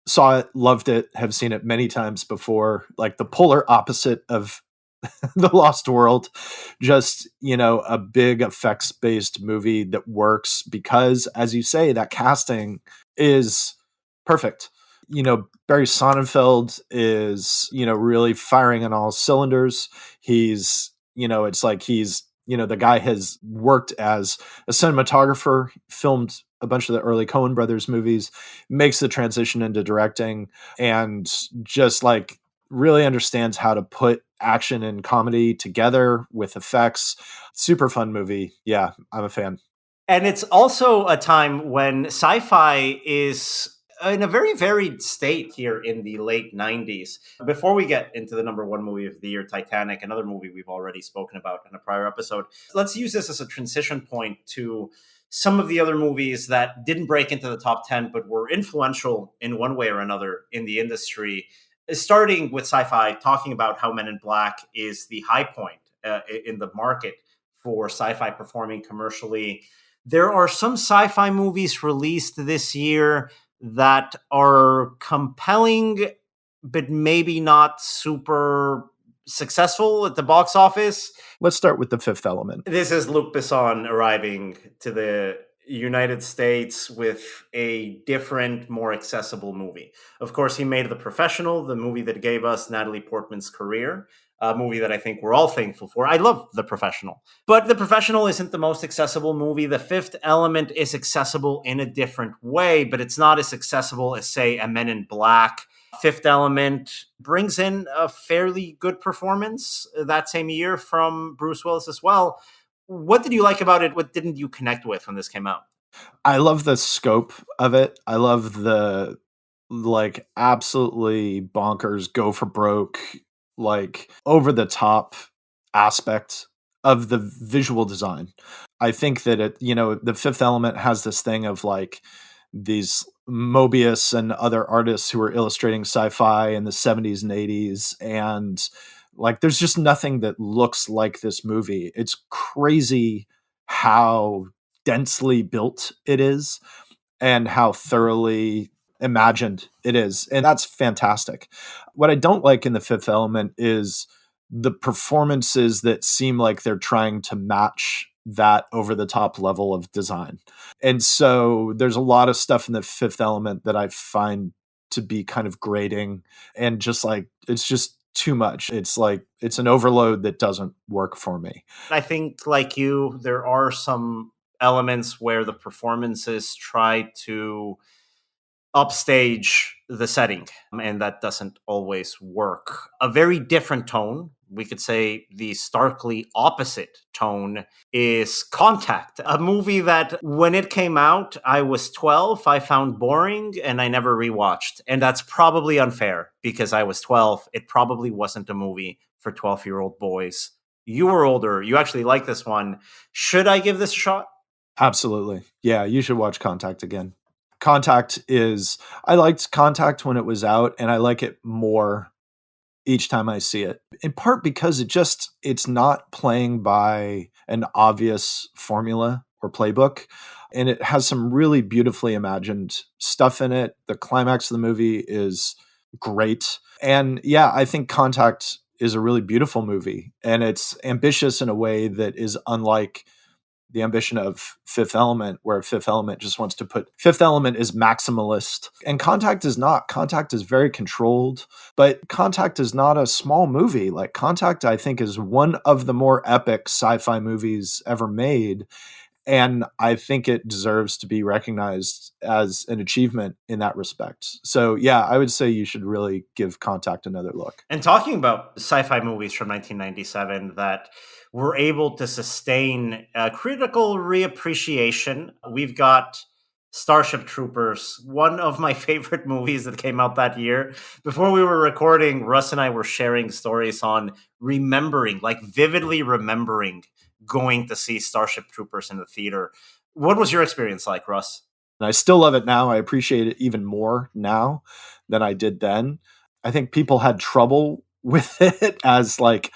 Saw it, loved it, have seen it many times before. Like the polar opposite of The Lost World. Just, a big effects-based movie that works because, as you say, that casting is perfect. Barry Sonnenfeld is, really firing on all cylinders. He's, it's like he's, the guy has worked as a cinematographer, filmed a bunch of the early Coen Brothers movies, makes the transition into directing, and just like really understands how to put action and comedy together with effects. Super fun movie. Yeah, I'm a fan. And it's also a time when sci-fi is in a very varied state here in the late 90s. Before we get into the number one movie of the year, Titanic, another movie we've already spoken about in a prior episode, let's use this as a transition point to some of the other movies that didn't break into the top 10, but were influential in one way or another in the industry. Starting with sci-fi, talking about how Men in Black is the high point in the market for sci-fi performing commercially. There are some sci-fi movies released this year that are compelling, but maybe not super successful at the box office. Let's start with The Fifth Element. This is Luc Besson arriving to the United States with a different, more accessible movie. Of course, he made The Professional, the movie that gave us Natalie Portman's career, a movie that I think we're all thankful for. I love The Professional. But The Professional isn't the most accessible movie. The Fifth Element is accessible in a different way, but it's not as accessible as, say, a Men in Black. Fifth Element brings in a fairly good performance that same year from Bruce Willis as well. What did you like about it? What didn't you connect with when this came out? I love the scope of it. I love the absolutely bonkers, go for broke, over the top aspect of the visual design. I think that The Fifth Element has this thing of these Mobius and other artists who were illustrating sci-fi in the 70s and 80s, and there's just nothing that looks like this movie. It's crazy how densely built it is and how thoroughly imagined it is. And that's fantastic. What I don't like in The Fifth Element is the performances that seem like they're trying to match that over the top level of design. And so there's a lot of stuff in The Fifth Element that I find to be kind of grating and just it's just too much. It's an overload that doesn't work for me. I think, like you, there are some elements where the performances try to upstage the setting, and that doesn't always work. A very different tone, we could say the starkly opposite tone, is Contact, a movie that when it came out, I was 12, I found boring, and I never rewatched. And that's probably unfair because I was 12. It probably wasn't a movie for 12-year-old boys. You were older. You actually like this one. Should I give this a shot? Absolutely. Yeah, you should watch Contact again. I liked Contact when it was out, and I like it more each time I see it, in part because it's not playing by an obvious formula or playbook, and it has some really beautifully imagined stuff in it. The climax of the movie is great. And yeah, I think Contact is a really beautiful movie, and it's ambitious in a way that is unlike the ambition of Fifth Element, where Fifth Element just wants to put Fifth Element is maximalist. And Contact is not. Contact is very controlled, but Contact is not a small movie. Like Contact, I think, is one of the more epic sci-fi movies ever made. And I think it deserves to be recognized as an achievement in that respect. So, yeah, I would say you should really give Contact another look. And talking about sci-fi movies from 1997 that were able to sustain critical reappreciation, we've got Starship Troopers, one of my favorite movies that came out that year. Before we were recording, Russ and I were sharing stories on remembering, like vividly remembering going to see Starship Troopers in the theater. What was your experience like, Russ? And I still love it now. I appreciate it even more now than I did then. I think people had trouble with it as like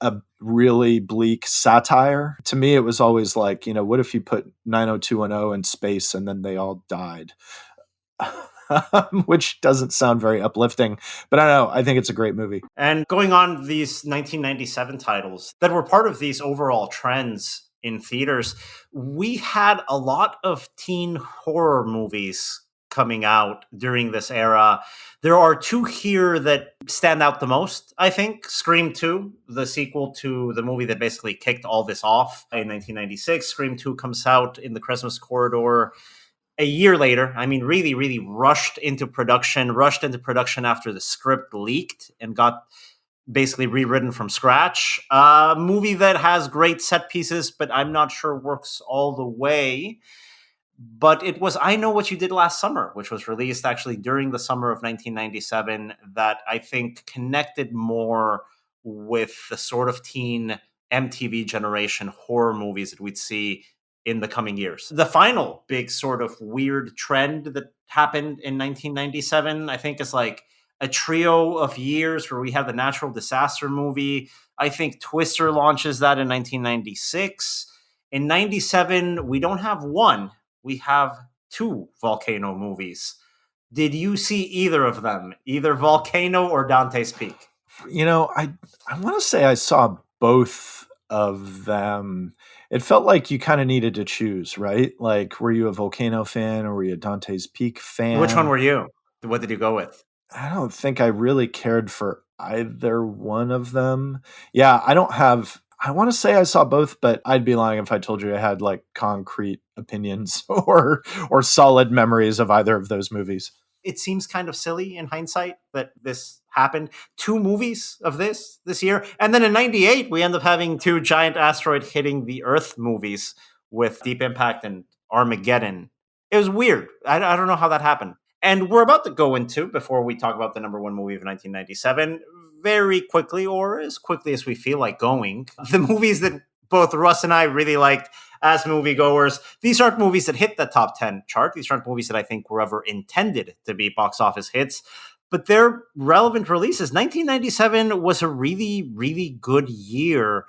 a really bleak satire. To me, it was always like, what if you put 90210 in space and then they all died? Which doesn't sound very uplifting, but I don't know. I think it's a great movie. And going on these 1997 titles that were part of these overall trends in theaters, we had a lot of teen horror movies coming out during this era. There are two here that stand out the most, I think. Scream 2, the sequel to the movie that basically kicked all this off in 1996. Scream 2 comes out in the Christmas corridor a year later. I mean, really, really rushed into production after the script leaked and got basically rewritten from scratch. A movie that has great set pieces, but I'm not sure works all the way. But it was I Know What You Did Last Summer, which was released actually during the summer of 1997, that I think connected more with the sort of teen MTV generation horror movies that we'd see in the coming years. The final big sort of weird trend that happened in 1997, I think, is like a trio of years where we have the natural disaster movie. I think Twister launches that in 1996. In 97, we don't have one. We have two volcano movies. Did you see either of them? Either Volcano or Dante's Peak? I want to say I saw both of them. It felt like you kind of needed to choose, right? Like, were you a Volcano fan or were you a Dante's Peak fan? Which one were you? What did you go with? I don't think I really cared for either one of them. Yeah, I want to say I saw both, but I'd be lying if I told you I had like concrete opinions or solid memories of either of those movies. It seems kind of silly in hindsight that this happened. Two movies of this year. And then in 98, we end up having two giant asteroid hitting the Earth movies with Deep Impact and Armageddon. It was weird. I don't know how that happened. And we're about to go into, before we talk about the number one movie of 1997, very quickly, or as quickly as we feel like going, the movies that both Russ and I really liked as moviegoers. These aren't movies that hit the top 10 chart. These aren't movies that I think were ever intended to be box office hits, but they're relevant releases. 1997 was a really, really good year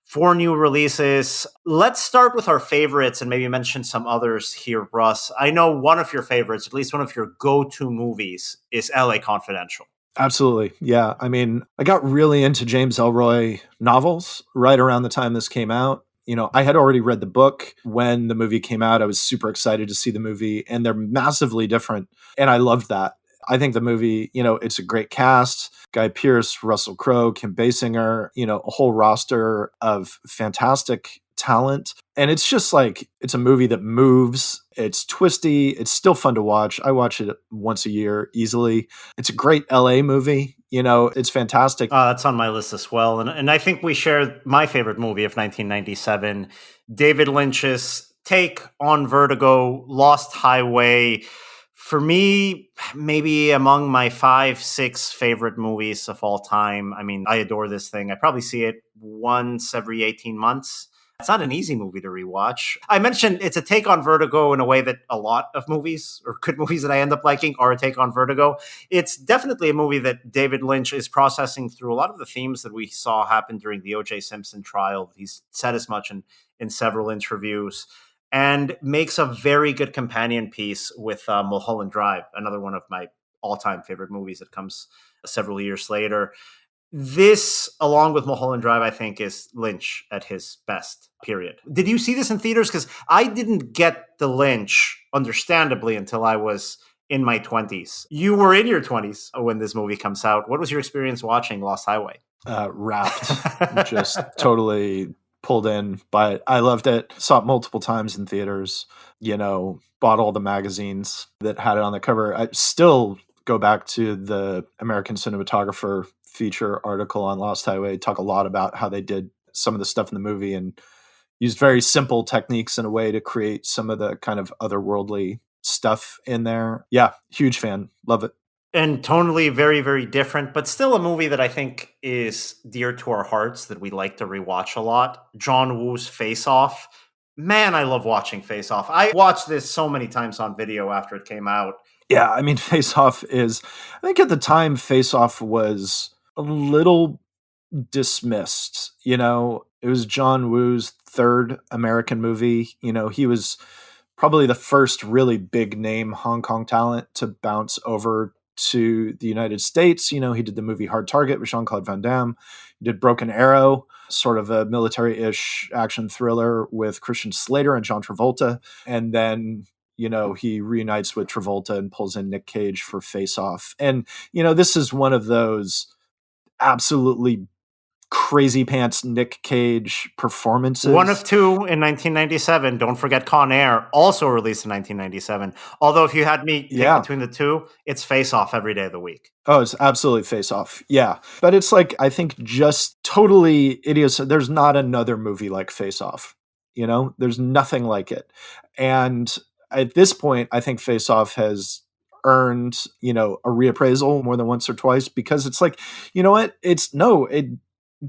for new releases. Let's start with our favorites and maybe mention some others here, Russ. I know one of your favorites, at least one of your go-to movies, is LA Confidential. Absolutely. Yeah. I mean, I got really into James Ellroy novels right around the time this came out. I had already read the book when the movie came out. I was super excited to see the movie, and they're massively different. And I loved that. I think the movie, it's a great cast. Guy Pearce, Russell Crowe, Kim Basinger, a whole roster of fantastic talent. And it's just like, it's a movie that moves. It's twisty. It's still fun to watch. I watch it once a year easily. It's a great LA movie. It's fantastic. That's on my list as well. And I think we share my favorite movie of 1997, David Lynch's take on Vertigo, Lost Highway. For me, maybe among my 5-6 favorite movies of all time. I mean, I adore this thing. I probably see it once every 18 months. It's not an easy movie to rewatch. I mentioned it's a take on Vertigo in a way that a lot of movies, or good movies that I end up liking, are a take on Vertigo. It's definitely a movie that David Lynch is processing through a lot of the themes that we saw happen during the O.J. Simpson trial. He's said as much in several interviews, and makes a very good companion piece with Mulholland Drive, another one of my all-time favorite movies that comes several years later. This, along with Mulholland Drive, I think is Lynch at his best, period. Did you see this in theaters? Because I didn't get the Lynch, understandably, until I was in my 20s. You were in your 20s when this movie comes out. What was your experience watching Lost Highway? Wrapped, just totally pulled in by it. I loved it. Saw it multiple times in theaters, bought all the magazines that had it on the cover. I still go back to the American Cinematographer feature article on Lost Highway, talk a lot about how they did some of the stuff in the movie and used very simple techniques in a way to create some of the kind of otherworldly stuff in there. Yeah, huge fan. Love it. And tonally very, very different, but still a movie that I think is dear to our hearts, that we like to rewatch a lot. John Woo's Face Off. Man, I love watching Face Off. I watched this so many times on video after it came out. Yeah, I mean, Face Off is, I think at the time, Face Off was a little dismissed. It was John Woo's third American movie. He was probably the first really big name Hong Kong talent to bounce over to the United States. He did the movie Hard Target with Jean-Claude Van Damme. He did Broken Arrow, sort of a military-ish action thriller with Christian Slater and John Travolta. And then he reunites with Travolta and pulls in Nick Cage for Face Off. And, this is one of those absolutely crazy pants Nick Cage performances. One of two in 1997. Don't forget Con Air, also released in 1997. Although if you had me pick between the two, it's Face Off every day of the week. Oh, it's absolutely Face Off. Yeah. But it's like, I think just totally idiosyncratic. There's not another movie like Face Off. There's nothing like it. And at this point, I think Face Off has earned, a reappraisal more than once or twice, because it's like, what? It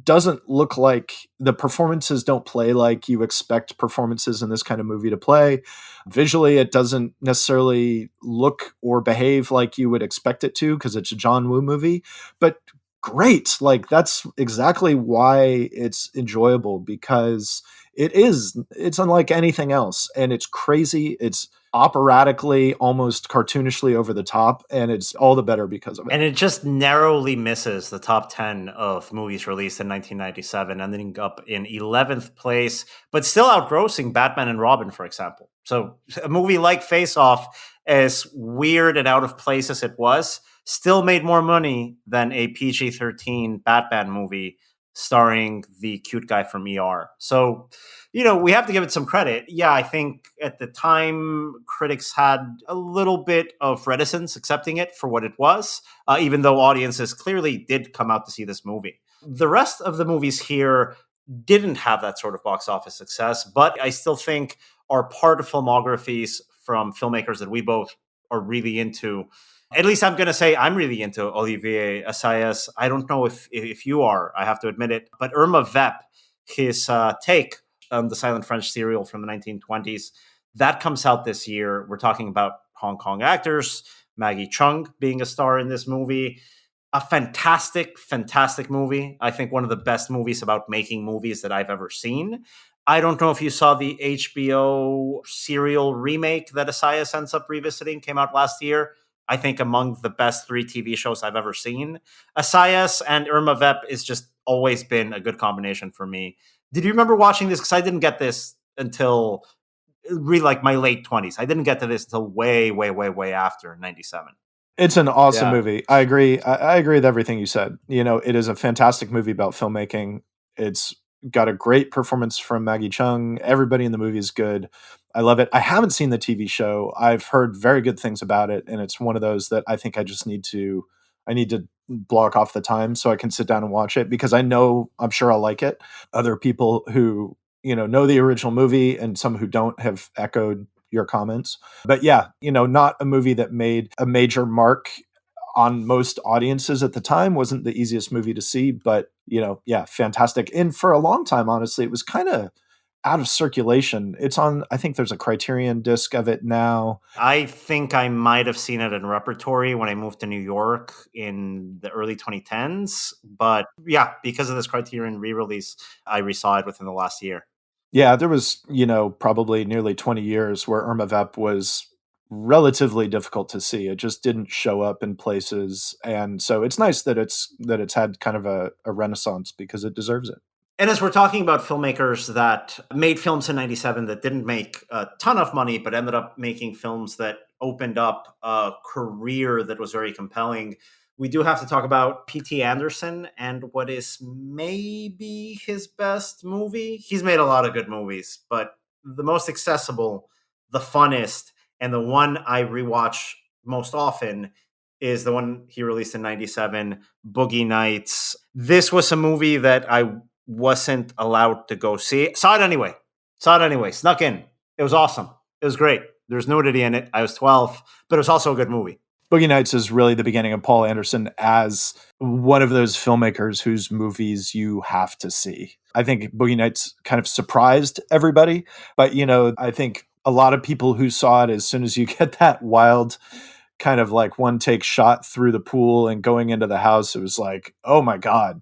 doesn't look like, the performances don't play like you expect performances in this kind of movie to play. Visually, it doesn't necessarily look or behave like you would expect it to, because it's a John Woo movie, but great. Like, that's exactly why it's enjoyable, because it's unlike anything else. And it's crazy. It's operatically, almost cartoonishly over the top, and it's all the better because of it. And it just narrowly misses the top 10 of movies released in 1997, ending up in 11th place, but still outgrossing Batman and Robin, for example. So a movie like Face Off, as weird and out of place as it was, still made more money than a PG-13 Batman movie starring the cute guy from ER. So, we have to give it some credit. Yeah, I think at the time, critics had a little bit of reticence accepting it for what it was, even though audiences clearly did come out to see this movie. The rest of the movies here didn't have that sort of box office success, but I still think are part of filmographies from filmmakers that we both are really into. At least I'm going to say I'm really into Olivier Assayas. I don't know if you are, I have to admit it. But Irma Vep, his take on the silent French serial from the 1920s, that comes out this year. We're talking about Hong Kong actors, Maggie Cheung being a star in this movie. A fantastic, fantastic movie. I think one of the best movies about making movies that I've ever seen. I don't know if you saw the HBO serial remake that Assayas ends up revisiting, came out last year. I think among the best 3 TV shows I've ever seen. Assayas and Irma Vep has just always been a good combination for me. Did you remember watching this? Because I didn't get this until really like my late 20s. I didn't get to this until way, way, way, way after 97. It's an awesome movie. I agree. I agree with everything you said. It is a fantastic movie about filmmaking. It's got a great performance from Maggie Cheung. Everybody in the movie is good. I love it. I haven't seen the TV show. I've heard very good things about it, and it's one of those that I think I need to block off the time so I can sit down and watch it, because I'm sure I'll like it. Other people who, know the original movie and some who don't have echoed your comments. But yeah, not a movie that made a major mark on most audiences at the time. Wasn't the easiest movie to see, but fantastic. And for a long time, honestly, it was kind of out of circulation. It's on, I think there's a Criterion disc of it now. I think I might have seen it in repertory when I moved to New York in the early 2010s. But yeah, because of this Criterion re-release, I resaw it within the last year. Yeah, there was, probably nearly 20 years where Irma Vep was relatively difficult to see. It just didn't show up in places. And so it's nice that it's had kind of a renaissance because it deserves it. And as we're talking about filmmakers that made films in 97 that didn't make a ton of money, but ended up making films that opened up a career that was very compelling, we do have to talk about P.T. Anderson and what is maybe his best movie. He's made a lot of good movies, but the most accessible, the funnest, and the one I rewatch most often is the one he released in 97, Boogie Nights. This was a movie that I wasn't allowed to go see. Saw it anyway. Snuck in. It was awesome. It was great. There's nudity in it. I was 12, but it was also a good movie. Boogie Nights is really the beginning of Paul Anderson as one of those filmmakers whose movies you have to see. I think Boogie Nights kind of surprised everybody, but I think a lot of people who saw it, as soon as you get that wild kind of like one take shot through the pool and going into the house, it was like, oh my God.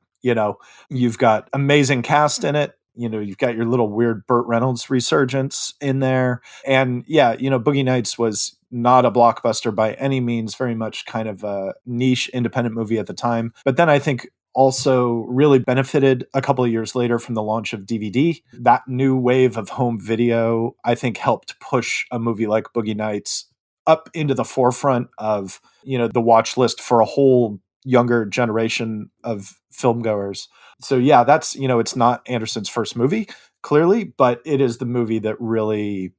You've got amazing cast in it. You've got your little weird Burt Reynolds resurgence in there. And yeah, Boogie Nights was not a blockbuster by any means, very much kind of a niche independent movie at the time. But then I think also really benefited a couple of years later from the launch of DVD. That new wave of home video, I think, helped push a movie like Boogie Nights up into the forefront of, the watch list for a whole younger generation of filmgoers. So yeah, that's, it's not Anderson's first movie, clearly, but it is the movie that really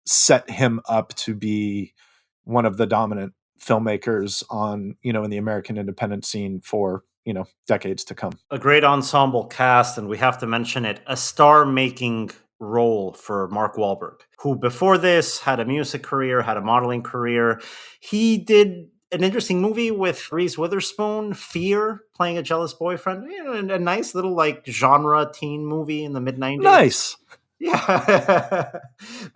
set him up to be one of the dominant filmmakers on, in the American independent scene for, decades to come. A great ensemble cast, and we have to mention it, a star-making role for Mark Wahlberg, who before this had a music career, had a modeling career. He did an interesting movie with Reese Witherspoon, Fear, playing a jealous boyfriend. A nice little like genre teen movie in the mid-90s. Nice. Yeah.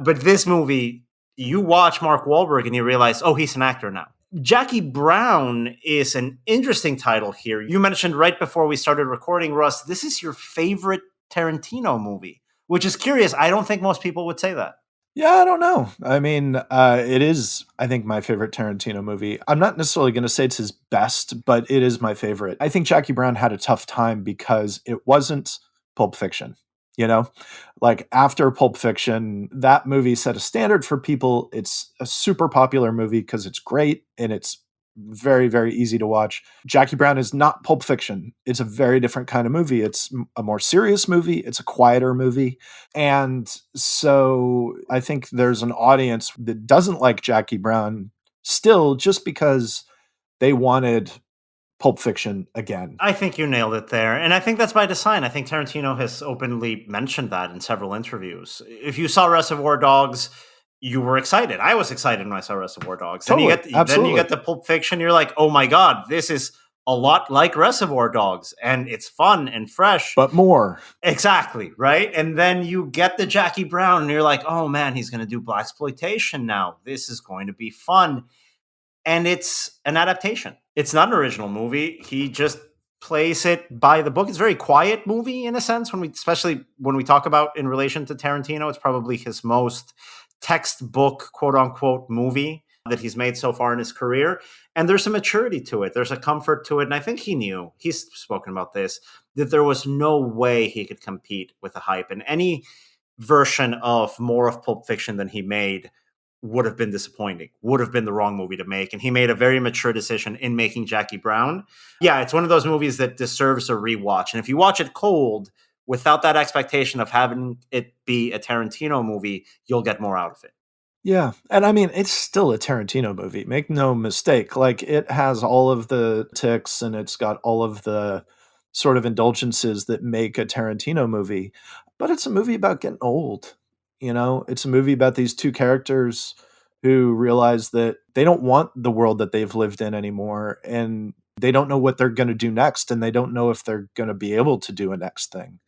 But this movie, you watch Mark Wahlberg and you realize, oh, he's an actor now. Jackie Brown is an interesting title here. You mentioned right before we started recording, Russ, this is your favorite Tarantino movie, which is curious. I don't think most people would say that. Yeah, I don't know. I mean, it is, I think, my favorite Tarantino movie. I'm not necessarily going to say it's his best, but it is my favorite. I think Jackie Brown had a tough time because it wasn't Pulp Fiction. Like after Pulp Fiction, that movie set a standard for people. It's a super popular movie because it's great and it's very, very easy to watch. Jackie Brown is not Pulp Fiction. It's a very different kind of movie. It's a more serious movie. It's a quieter movie. And so I think there's an audience that doesn't like Jackie Brown still just because they wanted Pulp Fiction again. I think you nailed it there. And I think that's by design. I think Tarantino has openly mentioned that in several interviews. If you saw Reservoir Dogs, you were excited. I was excited when I saw Reservoir Dogs. Totally. Then you get the Pulp Fiction. You're like, oh my God, this is a lot like Reservoir Dogs. And it's fun and fresh. But more. Exactly, right? And then you get the Jackie Brown and you're like, oh man, he's going to do blaxploitation now. This is going to be fun. And it's an adaptation. It's not an original movie. He just plays it by the book. It's a very quiet movie in a sense, especially when we talk about in relation to Tarantino. It's probably his most textbook, quote unquote, movie that he's made so far in his career. And there's a maturity to it. There's a comfort to it. And I think he knew, he's spoken about this, that there was no way he could compete with the hype. And any version of more of Pulp Fiction than he made would have been disappointing, would have been the wrong movie to make. And he made a very mature decision in making Jackie Brown. Yeah, it's one of those movies that deserves a rewatch. And if you watch it cold, without that expectation of having it be a Tarantino movie, you'll get more out of it. Yeah. And I mean, it's still a Tarantino movie. Make no mistake. Like, it has all of the ticks and it's got all of the sort of indulgences that make a Tarantino movie. But it's a movie about getting old. It's a movie about these two characters who realize that they don't want the world that they've lived in anymore. And they don't know what they're going to do next. And they don't know if they're going to be able to do a next thing.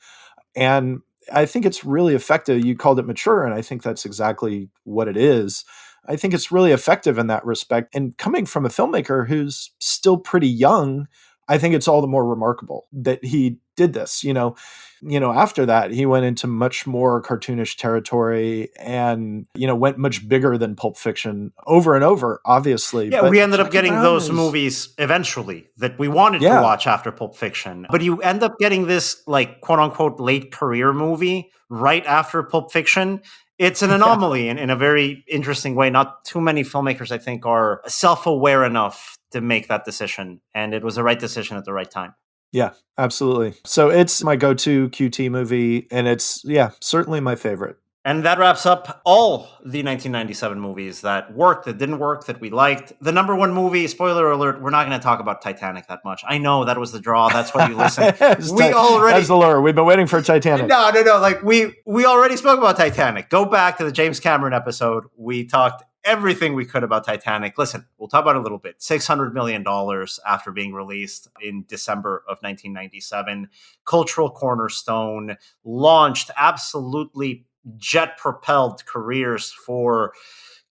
And I think it's really effective. You called it mature, and I think that's exactly what it is. I think it's really effective in that respect. And coming from a filmmaker who's still pretty young, I think it's all the more remarkable that he did this. After that, he went into much more cartoonish territory and, went much bigger than Pulp Fiction over and over, obviously. Yeah, but we ended up Jackie getting Brown those is- movies eventually that we wanted to watch after Pulp Fiction. But you end up getting this, like, quote unquote, late career movie right after Pulp Fiction. It's an anomaly in a very interesting way. Not too many filmmakers, I think, are self-aware enough to make that decision. And it was the right decision at the right time. Yeah, absolutely. So it's my go-to QT movie, and it's, certainly my favorite. And that wraps up all the 1997 movies that worked, that didn't work, that we liked. The number one movie, spoiler alert, we're not going to talk about Titanic that much. I know that was the draw. That's why you listen. That's the lure. We've been waiting for Titanic. No. Like we already spoke about Titanic. Go back to the James Cameron episode. We talked everything we could about Titanic. Listen, we'll talk about it a little bit. $600 million after being released in December of 1997. Cultural cornerstone, launched absolutely jet-propelled careers for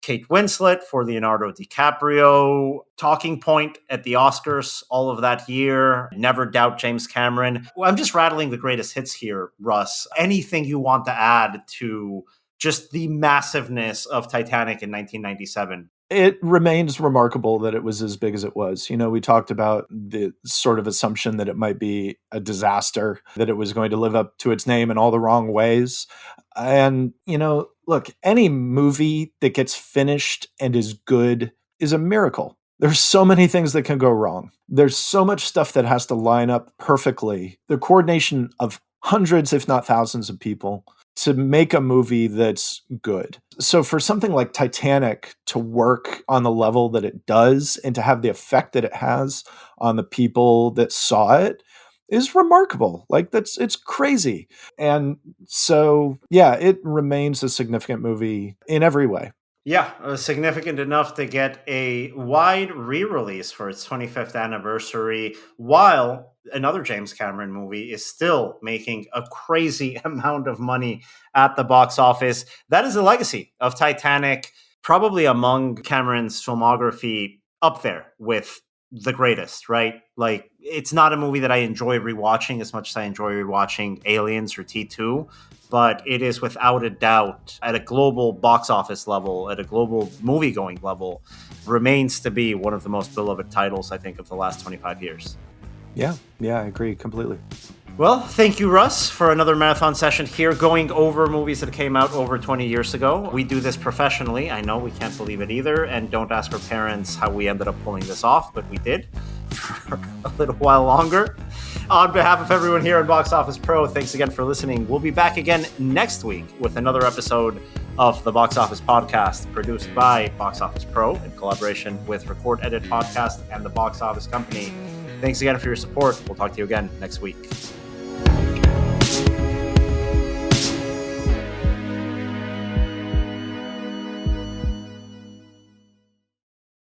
Kate Winslet, for Leonardo DiCaprio, talking point at the Oscars all of that year. Never doubt James Cameron. Well, I'm just rattling the greatest hits here, Russ. Anything you want to add to just the massiveness of Titanic in 1997? It remains remarkable that it was as big as it was. We talked about the sort of assumption that it might be a disaster, that it was going to live up to its name in all the wrong ways. And, look, any movie that gets finished and is good is a miracle. There's so many things that can go wrong. There's so much stuff that has to line up perfectly. The coordination of hundreds, if not thousands of people to make a movie that's good. So for something like Titanic to work on the level that it does and to have the effect that it has on the people that saw it is remarkable. Like it's crazy. And so, it remains a significant movie in every way. Yeah, significant enough to get a wide re-release for its 25th anniversary, while another James Cameron movie is still making a crazy amount of money at the box office. That is the legacy of Titanic, probably among Cameron's filmography up there with the greatest, right? Like, it's not a movie that I enjoy rewatching as much as I enjoy rewatching Aliens or T2, but it is without a doubt, at a global box office level, at a global movie-going level, remains to be one of the most beloved titles, I think, of the last 25 years. Yeah, I agree completely. Well, thank you, Russ, for another marathon session here, going over movies that came out over 20 years ago. We do this professionally. I know we can't believe it either, and don't ask our parents how we ended up pulling this off, but we did for a little while longer. On behalf of everyone here at Box Office Pro, thanks again for listening. We'll be back again next week with another episode of the Box Office Podcast, produced by Box Office Pro in collaboration with Record Edit Podcast and the Box Office Company. Thanks again for your support. We'll talk to you again next week.